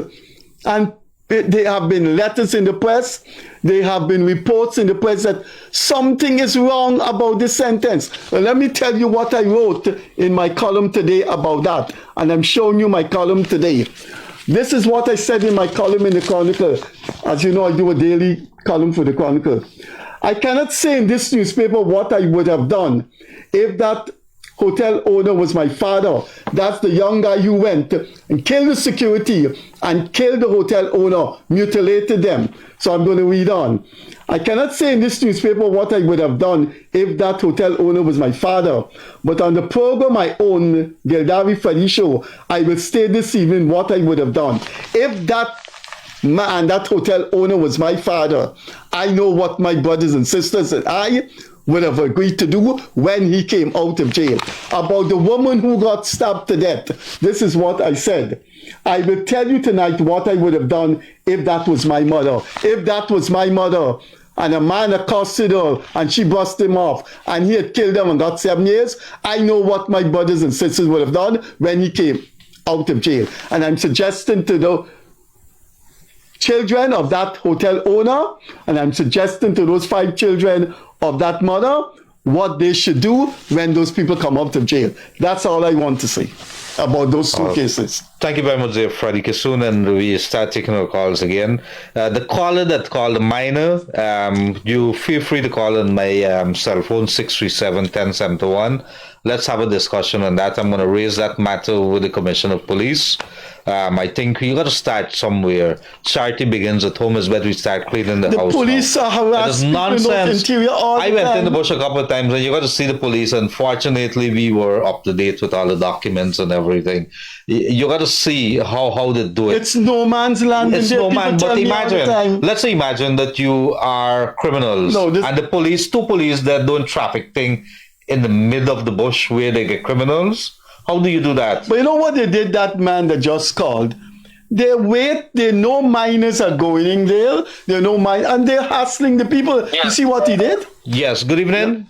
And there have been letters in the press. There have been reports in the press that something is wrong about this sentence. Well, let me tell you what I wrote in my column today about that. And I'm showing you my column today. This is what I said in my column in the Chronicle. As you know, I do a daily column for the Chronicle. I cannot say in this newspaper what I would have done if that hotel owner was my father. That's the young guy who went and killed the security and killed the hotel owner, mutilated them. So I'm going to read on. I cannot say in this newspaper what I would have done if that hotel owner was my father. But on the program I own, Gildarie Freddie Show, I will state this evening what I would have done. If that man, that hotel owner was my father, I know what my brothers and sisters and I would have agreed to do when he came out of jail. About the woman who got stabbed to death, this is what I said. I will tell you tonight what I would have done if that was my mother. If that was my mother, and a man accosted her, and she bust him off, and he had killed him and got 7 years, I know what my brothers and sisters would have done when he came out of jail. And I'm suggesting to the children of that hotel owner, and I'm suggesting to those 5 children of that mother what they should do when those people come out of jail. That's all I want to say about those 2 cases.
Thank you very much, there, Freddie Kissoon, and we start taking our calls again. The caller that called the minor, you feel free to call on my cell phone, 637-1071. Let's have a discussion on that. I'm going to raise that matter with the Commissioner of Police. I think you got to start somewhere. Charity begins at home. Is better we start cleaning the house.
The police are harassing
nonsense.
Interior all the
I went
time.
in the bush a couple of times, and you got to see the police. Unfortunately, we were up to date with all the documents and everything. You got to see how they do it.
It's no man's land.
It's no man. But imagine, let's imagine that you are criminals, and the police, 2 police that doing traffic thing in the middle of the bush where they get criminals. How do you do that?
But you know what they did, that man that just called? They wait, they know minors are going in there, they know and they're hassling the people. Yes. You see what he did?
Yes, good evening.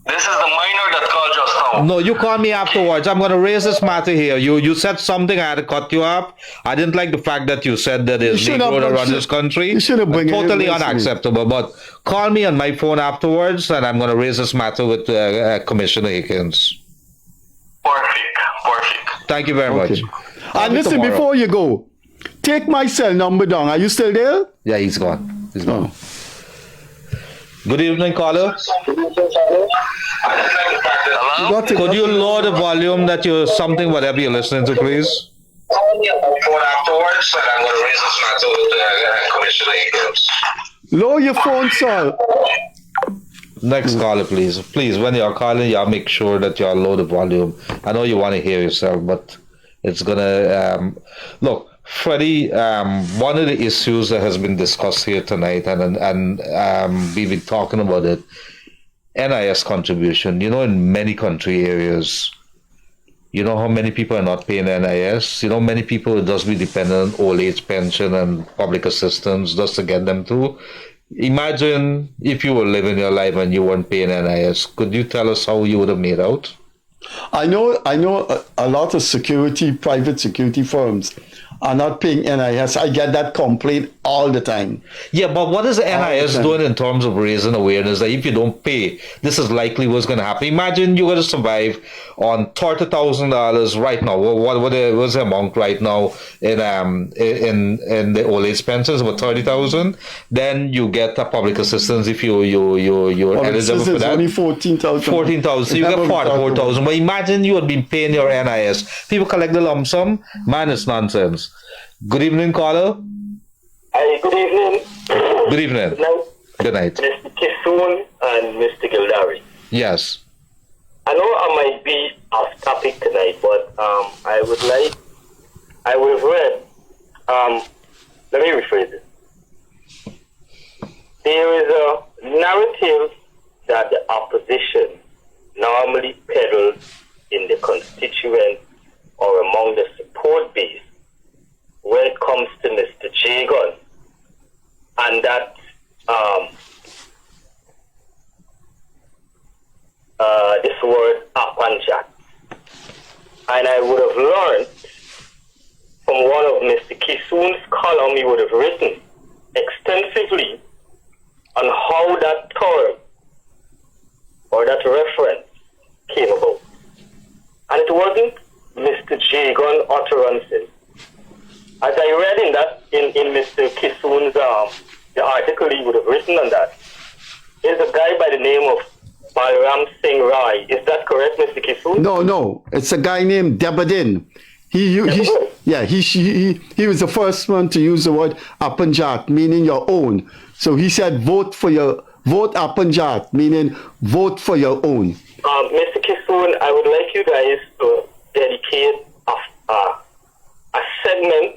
This is the minor that called just now.
No, you call me afterwards. I'm going to raise this matter here. You said something, I had to cut you up. I didn't like the fact that you said that there's Negro to run this country.
You should have been
totally unacceptable. But call me on my phone afterwards, and I'm going to raise this matter with Commissioner Higgins.
Perfect.
Thank you very much.
And listen, before you go, take my cell number down. Are you still there?
Yeah, he's gone. He's gone. Good evening, caller.
Hello?
Could you lower the volume that you're something, whatever you're listening to, please?
Call me on my phone afterwards, and I'm going to raise this matter with Commissioner Higgins.
Lower your phone, sir.
Next caller, please. Please, when you're calling, y'all make sure that y'all lower the volume. I know you want to hear yourself, but it's gonna look, Freddie. One of the issues that has been discussed here tonight, and we've been talking about it. NIS contribution. You know, in many country areas, you know how many people are not paying NIS. You know, many people just be dependent on old age pension and public assistance just to get them through. Imagine if you were living your life and you weren't paying NIS. Could you tell us how you would have made out?
I know a lot of private security firms are not paying NIS. I get that complaint all the time.
Yeah, but what is the NIS doing in terms of raising awareness that if you don't pay, this is likely what's going to happen? Imagine you're going to survive on $30,000 right now. What's the amount right now in the old age pensions? About $30,000. Then you get a public assistance if you're eligible for that.
Only $14,000.
$14,000. So you get $44,000. But imagine you had been paying your NIS. People collect the lump sum. Man, it's nonsense. Good evening, caller.
Hi, good evening.
Good evening. Good night.
Mr. Kissoon and Mr. Gildarie.
Yes.
I know I might be off topic tonight, but I would have read, let me rephrase it. There is a narrative that the opposition normally peddles in the constituent or among the support base when it comes to Mr. Jagan, and that this word Apanjat. And I would have learned from one of Mr. Kissoon's column, he would have written extensively on how that term or that reference came about. And it wasn't Mr. Jagan utterances. as I read in Mr. Kissoon's the article he would have written on that, is a guy by the name of Balram Singh Rai. Is that correct, Mr. Kissoon?
No. It's a guy named Debadin. He was the first one to use the word Apanjat, meaning your own. So he said vote Apanjat, meaning vote for your own.
Mr. Kissoon, I would like you guys to dedicate a segment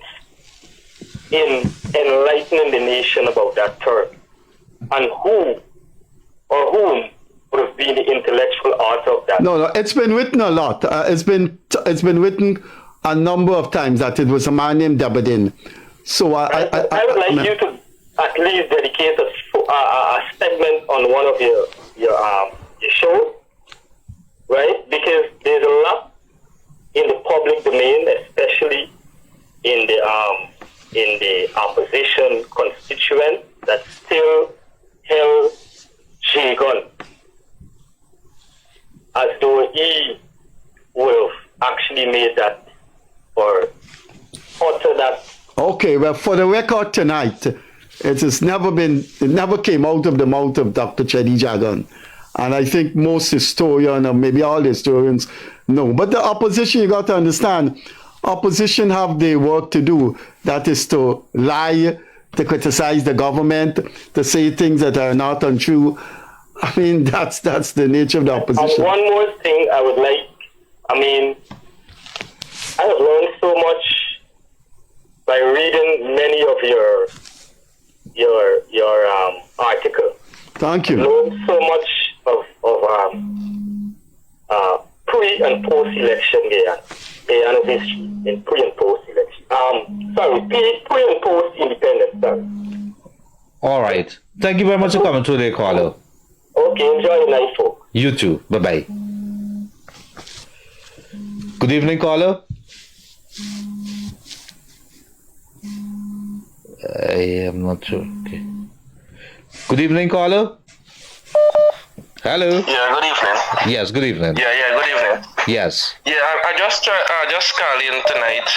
in enlightening the nation about that term, and who or whom would have been the intellectual author of that.
No, it's been written a lot. It's been written a number of times that it was a man named Debadin. So I
would like you to at least dedicate a segment on one of your shows, right? Because there's a lot in the public domain, especially in the opposition constituent, that still held J-Gun as though he would have actually made that or uttered that.
Okay, well, for the record tonight, it never came out of the mouth of Dr. Chedi Jagan. And I think most historians, or maybe all historians, know. But the opposition, you got to understand, opposition have their work to do. That is to lie, to criticize the government, to say things that are not untrue. I mean, that's the nature of the opposition.
And one more thing I would like, I have learned so much by reading many of your articles.
Thank you.
I've learned so much of pre and post election history in pre and post election. Pre and post independence. Sorry.
All right. Thank you very much for coming today, caller.
Okay, enjoy your night, folks.
You too. Bye bye. Good evening, caller. I am not sure. Okay. Good evening, caller. Hello.
Yeah, good evening.
Yes, good evening.
Yeah, good evening.
Yes.
Yeah, I just called in tonight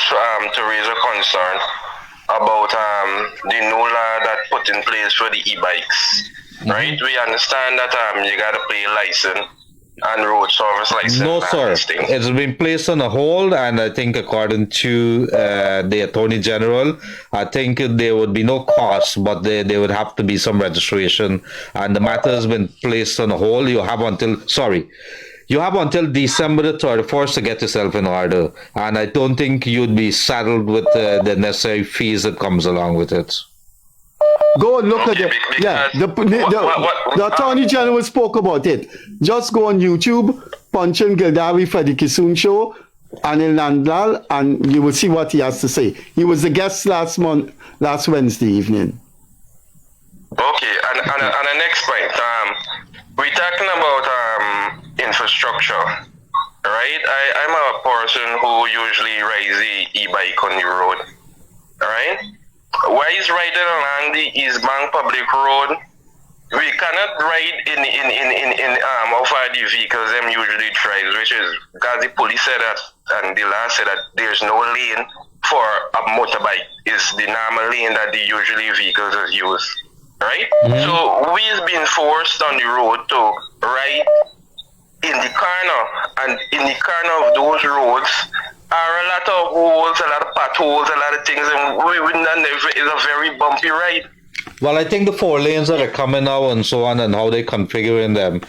to raise a concern about the new law that put in place for the e-bikes.
Mm-hmm.
Right? We understand that you gotta pay a license and road service license.
No, sir. It's been placed on a hold, and I think according to the Attorney General, I think there would be no cost, but there would have to be some registration, and the matter has been placed on a hold. You have until December the 31st to get yourself in order, and I don't think you'd be saddled with the necessary fees that comes along with it.
Go and look at it. Yeah, the Attorney General spoke about it. Just go on YouTube, punch in Gildarie Freddie Kissoon Show, Anil Nandlal, and you will see what he has to say. He was the guest last Wednesday evening.
Okay, and the next point, we're talking about infrastructure, right? I'm a person who usually rides the e-bike on the road, right? Why is riding along the East Bank Public Road? We cannot ride in how far the vehicles them usually drives, which is because the police said that and the law said that there's no lane for a motorbike. It's the normal lane that the usually vehicles use, right? Mm-hmm. So we've been forced on the road to ride in the corner, and in the corner of those roads are a lot of holes, a lot of potholes, a lot of things, and it's a very bumpy ride.
Well, I think the 4 lanes that are coming now and so on, and how they're configuring them,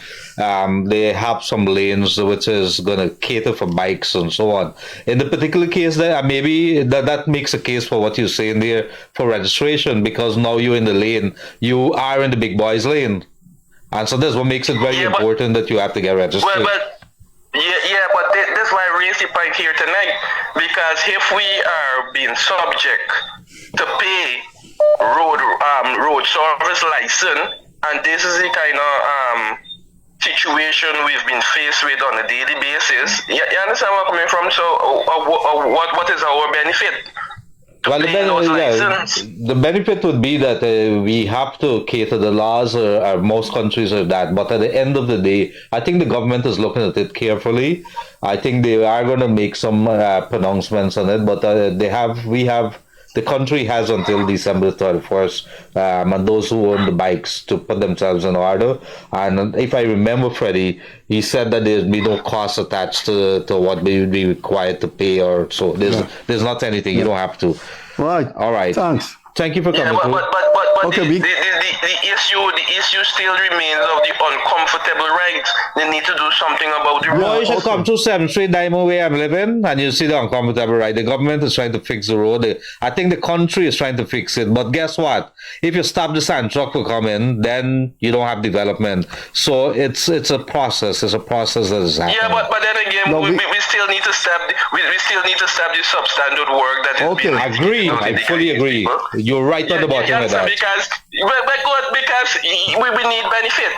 they have some lanes which is going to cater for bikes and so on. In the particular case there, maybe that makes a case for what you're saying there for registration, because now you're in the lane, you are in the big boys lane. And so that's what makes it very important that you have to get registered.
But that's why I raised the point here tonight, because if we are being subject to pay road service license, and this is the kind of situation we've been faced with on a daily basis, you understand where I'm coming from? So what is our benefit?
Well, the benefit would be that we have to cater. The laws most countries are that, but at the end of the day, I think the government is looking at it carefully. I think they are going to make some pronouncements on it, but we have the country has until December 31st, and those who own the bikes to put themselves in order. And if I remember, Freddie, he said that there'd be no cost attached to what we would be required to pay, or so. There's not anything. You don't have to.
Right.
All right.
Thanks.
Thank you for coming.
But
Okay,
the issue still remains of the uncomfortable rights. They need to do something about the
No, you should
roads.
come to 7th Street Diamond where I'm living, and you see the uncomfortable right. The government is trying to fix the road. I think the country is trying to fix it. But guess what? If you stop the sand truck from coming, then you don't have development. So it's a process. It's a process that is happening.
Yeah, but then again,
No,
we still need to stop. We still need to stop the substandard work that is being
I agree. I fully agree. You're right on the bottom of that.
Because we need benefit.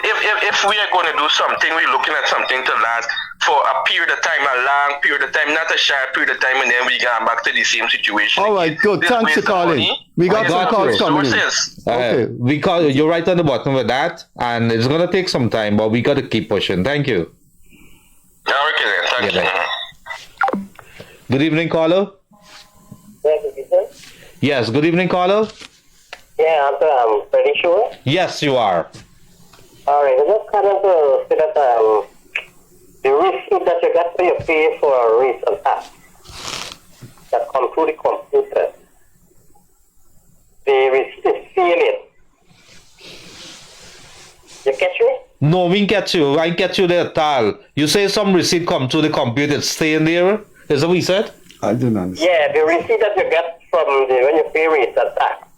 If we are going to do something, we're looking at something to last for a period of time, a long period of time, not a short period of time, and then we get back to the same situation.
All right, good. Thanks for calling. We got some calls coming in. Okay.
You're right on the bottom of that, and it's going to take some time, but we got to keep pushing. Thank you.
Okay, then. Thank you.
Good evening, caller. Yes, good evening, caller.
Yeah, I'm pretty sure.
Yes, you are.
All right, I just kind of say that the receipt that you get for your pay for a race and tax that come through the computer, the receipt is failing. You catch me?
No, we get you. I get you there, Tal. You say some receipt come to the computer, it's staying there. Is that what you said?
I didn't understand.
Yeah, the receipt that you get from when you pay race and tax.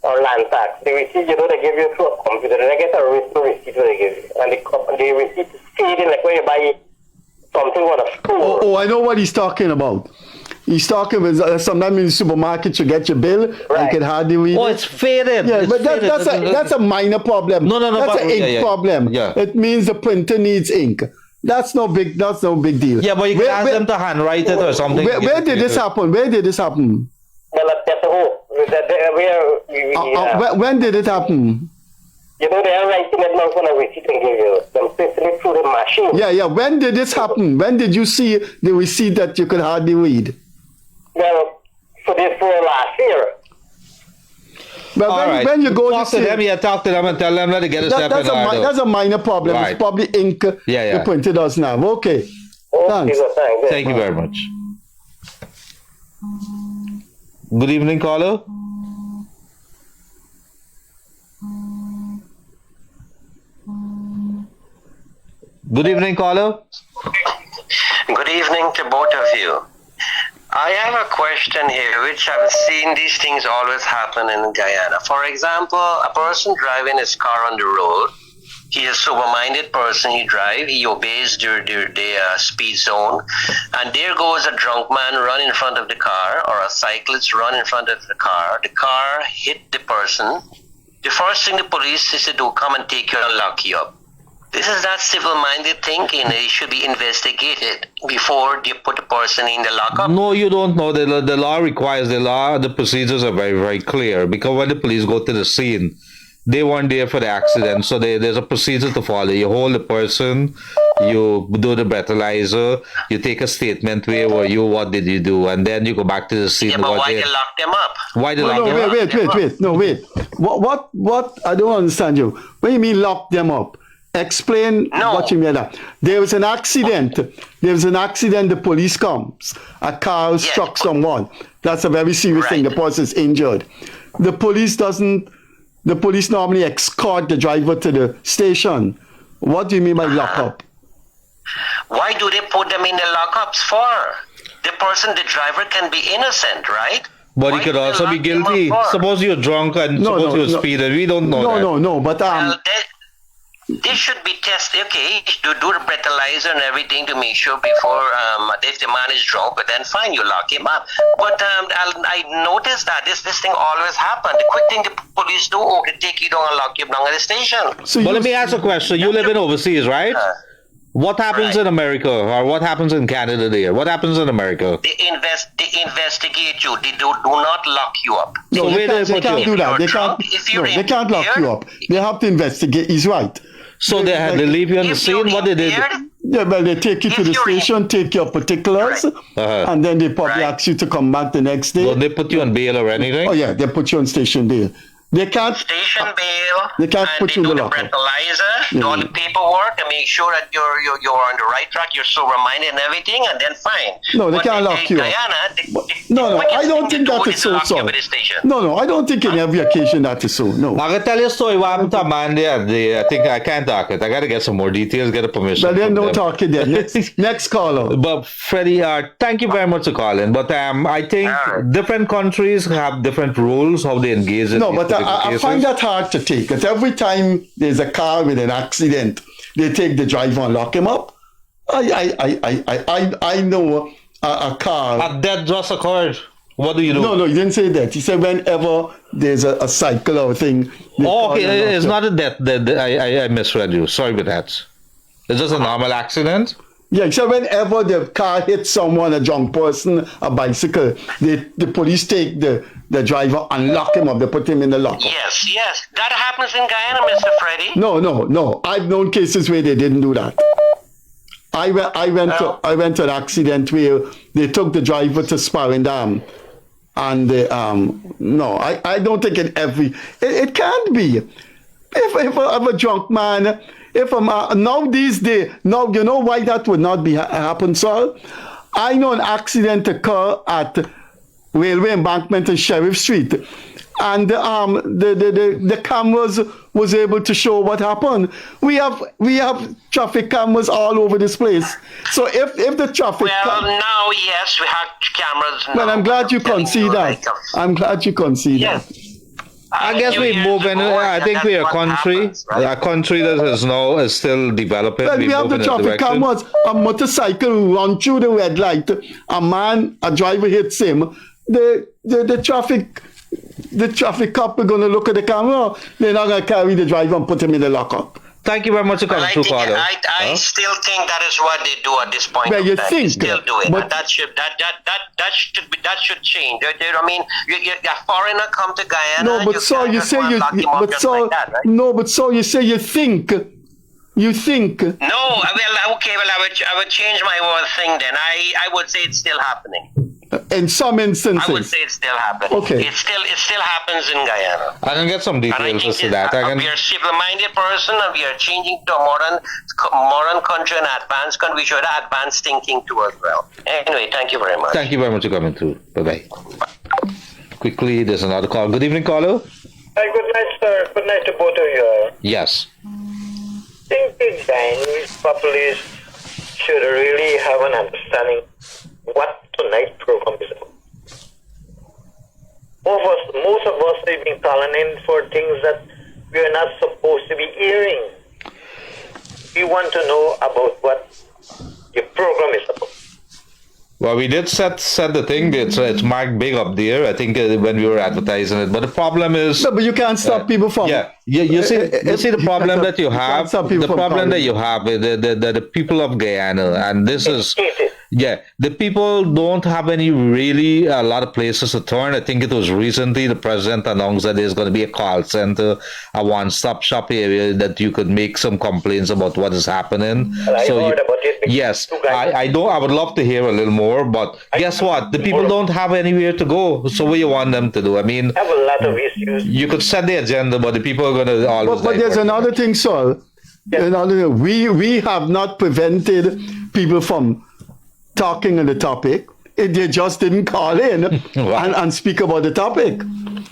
Or land tax. The receipt, they give you through a computer. Then I get a written receipt they give you. And the receipt is fading, like when you buy something on a store.
Oh, I know what he's talking about. He's talking about sometimes in the supermarket you get your bill, you can hardly read it.
It's faded.
Yeah,
It's
but
faded.
that's a minor problem.
No.
That's an ink problem.
Yeah.
It means the printer needs ink. That's no big deal.
Yeah, but you can ask them to handwrite it or something.
Where did this happen? When did it happen? When did it happen?
They are writing it now on a receipt and give you. Them placing it through the machine.
Yeah. When did this happen? When did you see the receipt that you could hardly read?
Well, for last year.
But when you go
talk to them, talk to them and tell them that they get a step in order.
That's a minor problem.
Right.
It's probably ink the printer does now. Okay. Thanks.
Thank you very much. Good evening, caller. Good evening, caller.
Good evening to both of you. I have a question here, which I've seen these things always happen in Guyana. For example, a person driving his car on the road, he's a sober-minded person, he obeys the speed zone, and there goes a drunk man run in front of the car, or a cyclist run in front of the car hit the person. The first thing the police is to do, come and take you and lock you up. This is not civil-minded thinking. It should be investigated before they put the person in the lockup.
No, you don't know. The law requires, the procedures are very, very clear. Because when the police go to the scene, they weren't there for the accident. So there's a procedure to follow. You hold the person, you do the breathalyzer, you take a statement, where were you, what did you do, and then you go back to the scene.
Yeah, but why they lock them up?
Why they lock them up?
Wait. No, wait. What? I don't understand you. What do you mean lock them up? Explain what you mean. There was an accident. The police comes. A car struck someone. That's a very serious thing. The person is injured. The police normally escort the driver to the station. What do you mean by lockup?
Why do they put them in the lockups for? The driver can be innocent, right?
But he could also be guilty. Suppose you're drunk and suppose you're speeding. We don't know that.
No. But
they should be tested, to do the breathalyzer and everything to make sure before, if the man is drunk, but then fine, you lock him up. But I noticed that this thing always happens. The quick thing the police do, they take you down and lock you down at the station.
But let me ask a question. You live in overseas, right? What happens in America, or what happens in Canada there? What happens in America?
They investigate you. They do not lock you up.
No, they can't do that. They can't lock you up. They have to investigate. He's right.
So they leave you on the scene? What did they do?
Yeah, well, they take you to the station, take your particulars, and then they probably ask you to come back the next day.
Don't they put you on bail or anything?
Oh yeah, they put you on station bail. They can't
Station bail.
They can't put you in the lockup.
Breathalyzer, do all the paperwork, and make sure that you're on the right track, you're sober-minded and everything, and then fine.
No, they can't lock you up. No, I don't think that is so. No, I don't think in every occasion that is so. No.
I can tell you a story. What happened to a man there? I think I can't talk it. I got to get some more details, get a permission.
But there's no talking there. Next caller.
But Freddie, thank you very much for calling. But I think different countries have different rules how they engage in
I find that hard to take. Because every time there's a car with an accident, they take the driver and lock him up. I know a car.
A death just occurred. What do you do?
No, he didn't say that. He said whenever there's a cycle or thing.
Okay, it's not a death. I misread you. Sorry about that. It's just a normal accident.
Yeah, so whenever the car hits someone, a drunk person, a bicycle, the police take the driver and lock him up. They put him in the lockup.
Yes. That happens in Guyana, Mr. Freddie.
No. I've known cases where they didn't do that. I went to an accident where they took the driver to Sparring Dam. And I don't think it can't be. If a drunk man, now these days, now you know why that would not be happen, sir? I know an accident occurred at Railway Embankment and Sheriff Street, and the cameras was able to show what happened. We have traffic cameras all over this place. So if the traffic
now yes, we have cameras.
Well, I'm glad you concede that. I'm glad you concede that.
I guess we move in. I think we're a country, a country that is still developing.
Well, we have the traffic cameras. A motorcycle run through the red light. A driver hits him. The traffic cop are going to look at the camera. They're not going to carry the driver and put him in the lockup.
Thank you very much for coming through, caller.
I still think that is what they do at this point.
Well, you think
they still do it, but that should change. I mean, a foreigner come to Guyana.
No, but so you say you say you think. You think.
No, I would change my whole thing. Then I would say it's still happening.
In some instances.
I would say it's still happening.
Okay.
It still happens in Guyana.
I can get some details as to that.
We are a civil-minded person, and we are changing to a modern country and advanced country. We should have advanced thinking too as well. Anyway, thank you very much.
Thank you very much for coming through. Bye-bye. Quickly, there's another call. Good evening, caller.
Hi, good night, sir. Good night to both of you.
Yes.
I think the Guyanese populace should really have an understanding what tonight's program is about. Most of us have been calling in for things that we are not supposed to be hearing. We want to know about what the program is about.
Well, we did set the thing. It's marked big up there. I think when we were advertising it. But the problem is...
No, but you can't stop people from...
Yeah. You see the problem that you have? The problem that you have is the people of Guyana. And this is... Yeah, the people don't have a lot of places to turn. I think it was recently the president announced that there's going to be a call center, a one-stop shop area that you could make some complaints about what is happening.
Well,
yes, I would love to hear a little more, but guess what? The people don't have anywhere to go. So what do you want them to do? I mean,
have a lot of issues.
You could set the agenda, but the people are going to always...
But there's another thing, sir. Yeah. We have not prevented people from talking on the topic. They just didn't call in and speak about the topic.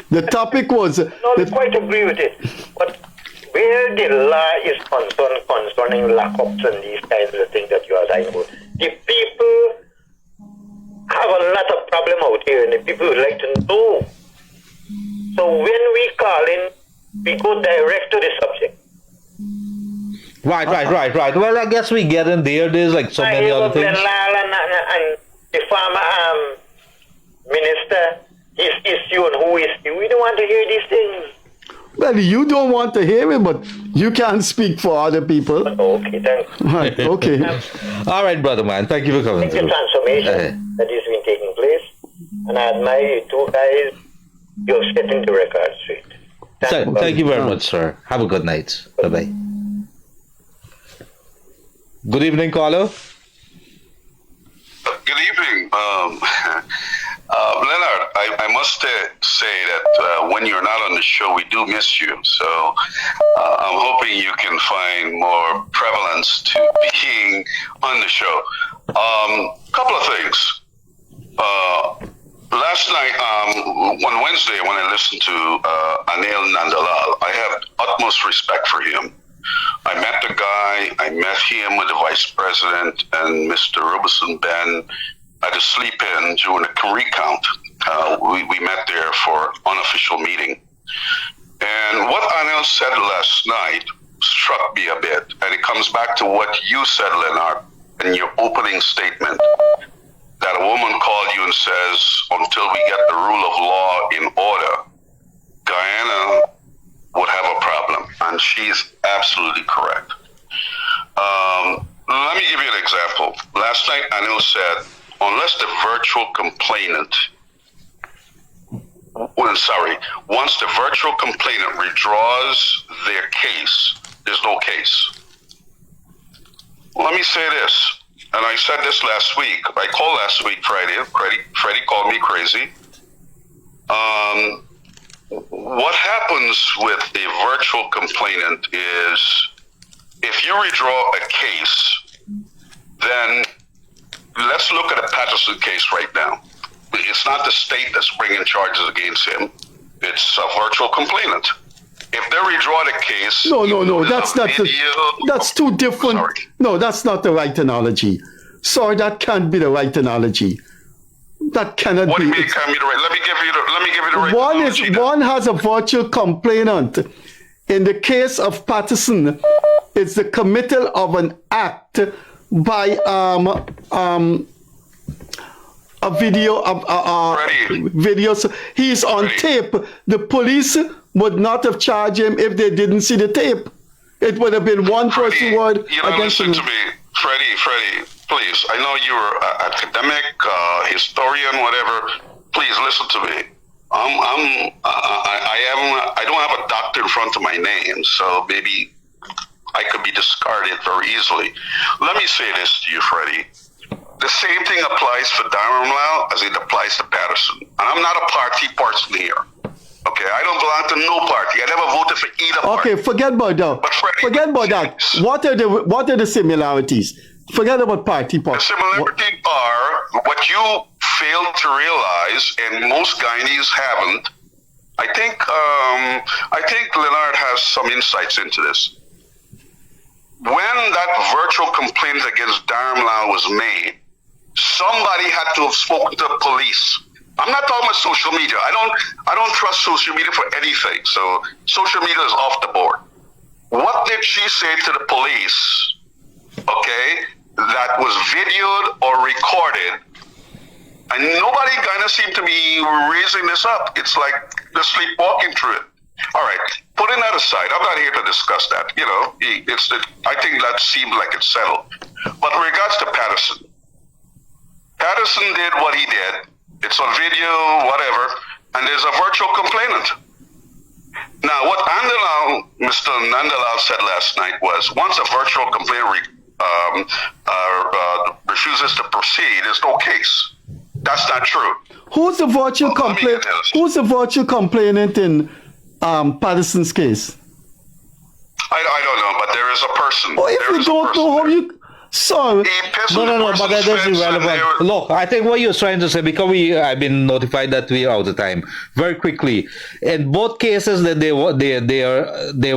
The topic was...
No, I quite agree with it. But where the law is concerning lockups and these kinds of things that you are talking about, the people have a lot of problem out here, and the people would like to know. So when we call in, we go direct to the subject.
Right. Well, I guess we get in there. There's like so many other things.
And the former minister, his issue and who is you. We don't want to hear these things.
Well, you don't want to hear it, but you can't speak for other people.
Okay, thanks.
Right, okay.
All right, brother man. Thank you for coming through.
The transformation that has been taking place, and I admire you two guys. You're setting the record straight.
Thank you very much, sir. Have a good night. Bye-bye. Good evening, caller.
Good evening. Leonard, I must say that when you're not on the show, we do miss you. So I'm hoping you can find more prevalence to being on the show. Couple of things. Last night, on Wednesday, when I listened to Anil Nandalal, I have utmost respect for him. I met the guy, I met him with the vice president and Mr. Robeson Ben at a sleep-in during the recount. We met there for unofficial meeting. And what Anil said last night struck me a bit, and it comes back to what you said, Leonard, in your opening statement, that a woman called you and says, until we get the rule of law in order, Guyana would have a problem, and she's absolutely correct. Let me give you an example. Last night, Anil said, unless the virtual complainant, once the virtual complainant withdraws their case, there's no case. Let me say this, and I said this last week. I called last week, Freddie called me crazy. What happens with a virtual complainant is if you withdraw a case, then let's look at the Patterson case right now. It's not the state that's bringing charges against him. It's a virtual complainant. If they withdraw the case...
No, that's not that's too different. Sorry. No, that's not the right analogy. Sorry, that can't be the right analogy. That cannot be.
What do you mean it can't be the right? Let me give you the right analogy.
One has a virtual complainant. In the case of Patterson, it's the committal of an act by a video of videos. He's on tape. The police would not have charged him if they didn't see the tape. It would have been one person word against him.
Listen to me, Freddie, please. I know you're an academic, historian, whatever. Please listen to me. I don't have a doctor in front of my name, so maybe I could be discarded very easily. Let me say this to you, Freddie. The same thing applies for Dharamlal as it applies to Patterson. And I'm not a party person here. Okay, I don't belong to no party. I never voted for either party.
Okay, forget about that. Forget about that. What are the similarities? Forget about party.
The similarities are what you fail to realize, and most Guyanese haven't. I think Leonard has some insights into this. When that virtual complaint against Dharamlal was made, somebody had to have spoken to the police. I'm not talking about social media. I don't trust social media for anything. So social media is off the board. What did she say to the police? Okay, that was videoed or recorded, and nobody kind of seemed to be raising this up. It's like they're sleepwalking through it. All right, putting that aside, I'm not here to discuss that. You know, I think that seemed like it's settled. But in regards to Patterson did what he did. It's on video, whatever, and there's a virtual complainant. Now, what Mr. Nandalal said last night was, once a virtual complainant refuses to proceed, there's no case. That's not true.
Who's the virtual complainant? Who's the virtual complainant in Patterson's case?
I don't know, but there is a person.
Oh, if you don't know how you... Sorry.
No, but that is irrelevant. Look, I think what you're trying to say, because I've been notified that we are out of time. Very quickly, in both cases, that there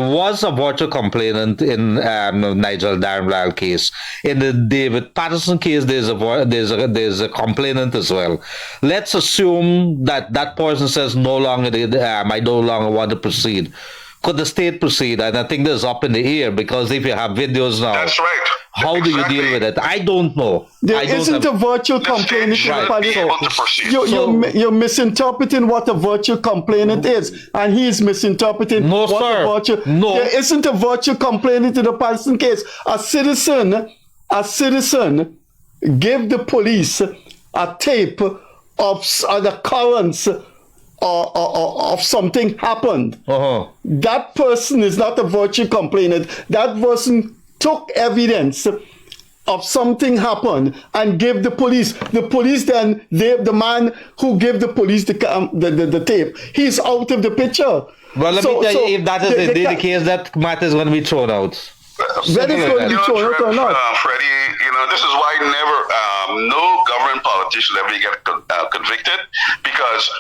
was a virtual complainant in Nigel Dharamlal case. In the David Patterson case, there's a complainant as well. Let's assume that person says I no longer want to proceed. Could the state proceed? And I think this is up in the air, because if you have videos now,
that's right.
How do you deal with it? I don't know.
There isn't a virtual complainant. You're misinterpreting what a virtual complainant is, and he's misinterpreting There isn't a virtual complainant in the Patterson case. A citizen gave the police a tape of an occurrence of something happened. That person is not a virtual complainant. That person took evidence of something happened and give the police. The police then, the man who gave the police the tape, he's out of the picture.
Well, let me tell you, if that is indeed the case, that matter is going to be thrown out.
Whether it's going to be thrown out or not.
Freddie, this is why no government politician ever get convicted, because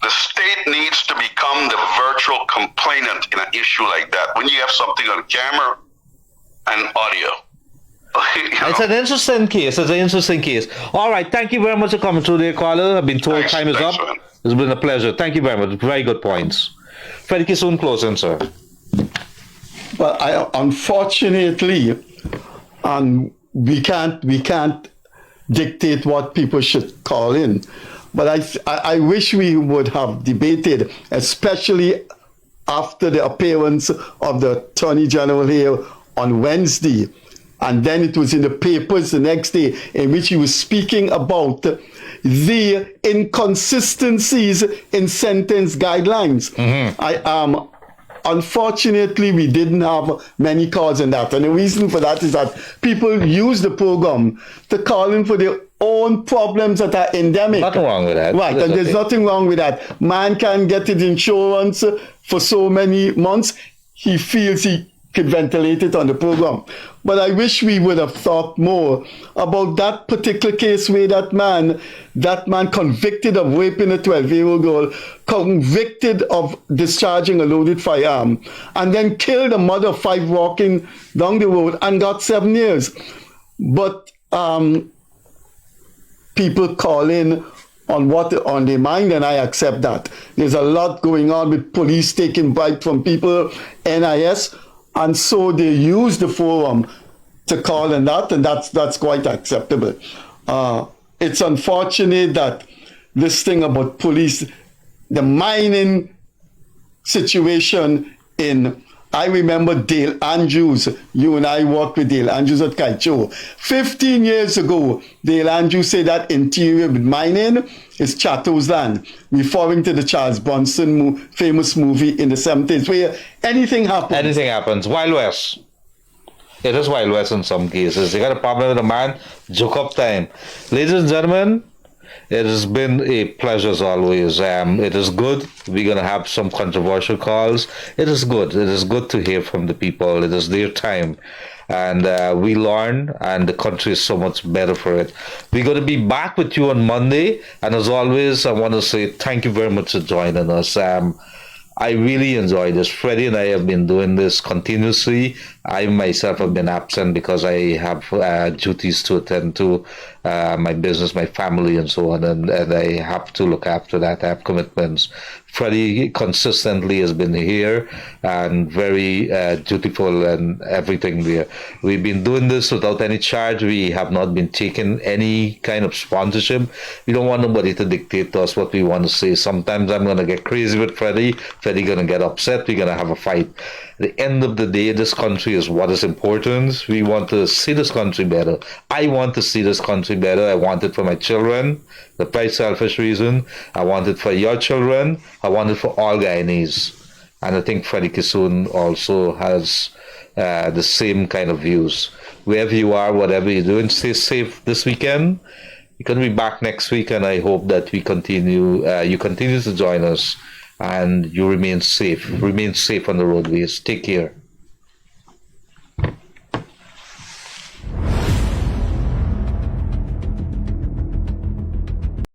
the state needs to become the virtual complainant in an issue like that. When you have something on camera and audio.
It's an interesting case. It's an interesting case. All right. Thank you very much for coming through there, caller. I've been told time is up. Man. It's been a pleasure. Thank you very much. Very good points. Freddie Kissoon, closing, sir.
Well, unfortunately, we can't dictate what people should call in. But I wish we would have debated, especially after the appearance of the Attorney General here on Wednesday. And then it was in the papers the next day in which he was speaking about the inconsistencies in sentence guidelines. Mm-hmm. Unfortunately, we didn't have many calls on that. And the reason for that is that people use the program to call in for their own problems that are endemic.
Nothing wrong with that.
Right, and there's nothing wrong with that. Man can get his insurance for so many months. He feels he could ventilate it on the program. But I wish we would have thought more about that particular case where that man convicted of raping a 12-year-old girl, convicted of discharging a loaded firearm, and then killed a mother of 5 walking down the road and got 7 years. But people call in on their mind, and I accept that. There's a lot going on with police taking bribes from people, NIS, and so they use the forum to call on that, and that's quite acceptable. It's unfortunate that this thing about police, the mining situation I remember Dale Andrews. You and I worked with Dale Andrews at Kaicho. 15 years ago, Dale Andrews said that interior with mining is Chatto's land, referring to the Charles Bronson famous movie in the 70s, where anything happens.
Anything happens. Wild West. It is Wild West in some cases. You got a problem with a man, joke up time. Ladies and gentlemen, it has been a pleasure as always. It is good. We're going to have some controversial calls. It is good. It is good to hear from the people. It is their time. And we learn, and the country is so much better for it. We're going to be back with you on Monday. And as always, I want to say thank you very much for joining us. I really enjoy this. Freddie and I have been doing this continuously. I myself have been absent because I have duties to attend to, my business, my family, and so on, and I have to look after that. I have commitments. Freddie consistently has been here and very dutiful and everything there. We've been doing this without any charge. We have not been taking any kind of sponsorship. We don't want nobody to dictate to us what we want to say. Sometimes I'm going to get crazy with Freddie. Freddie going to get upset. We're going to have a fight. At the end of the day, this country is what is important. We want to see this country better. I want to see this country better. I want it for my children. The very selfish reason. I want it for your children. I want it for all Guyanese. And I think Freddie Kissoon also has the same kind of views. Wherever you are, whatever you're doing, stay safe this weekend. We're going to be back next week, and I hope that you continue to join us and you remain safe. Remain safe on the roadways. Take care.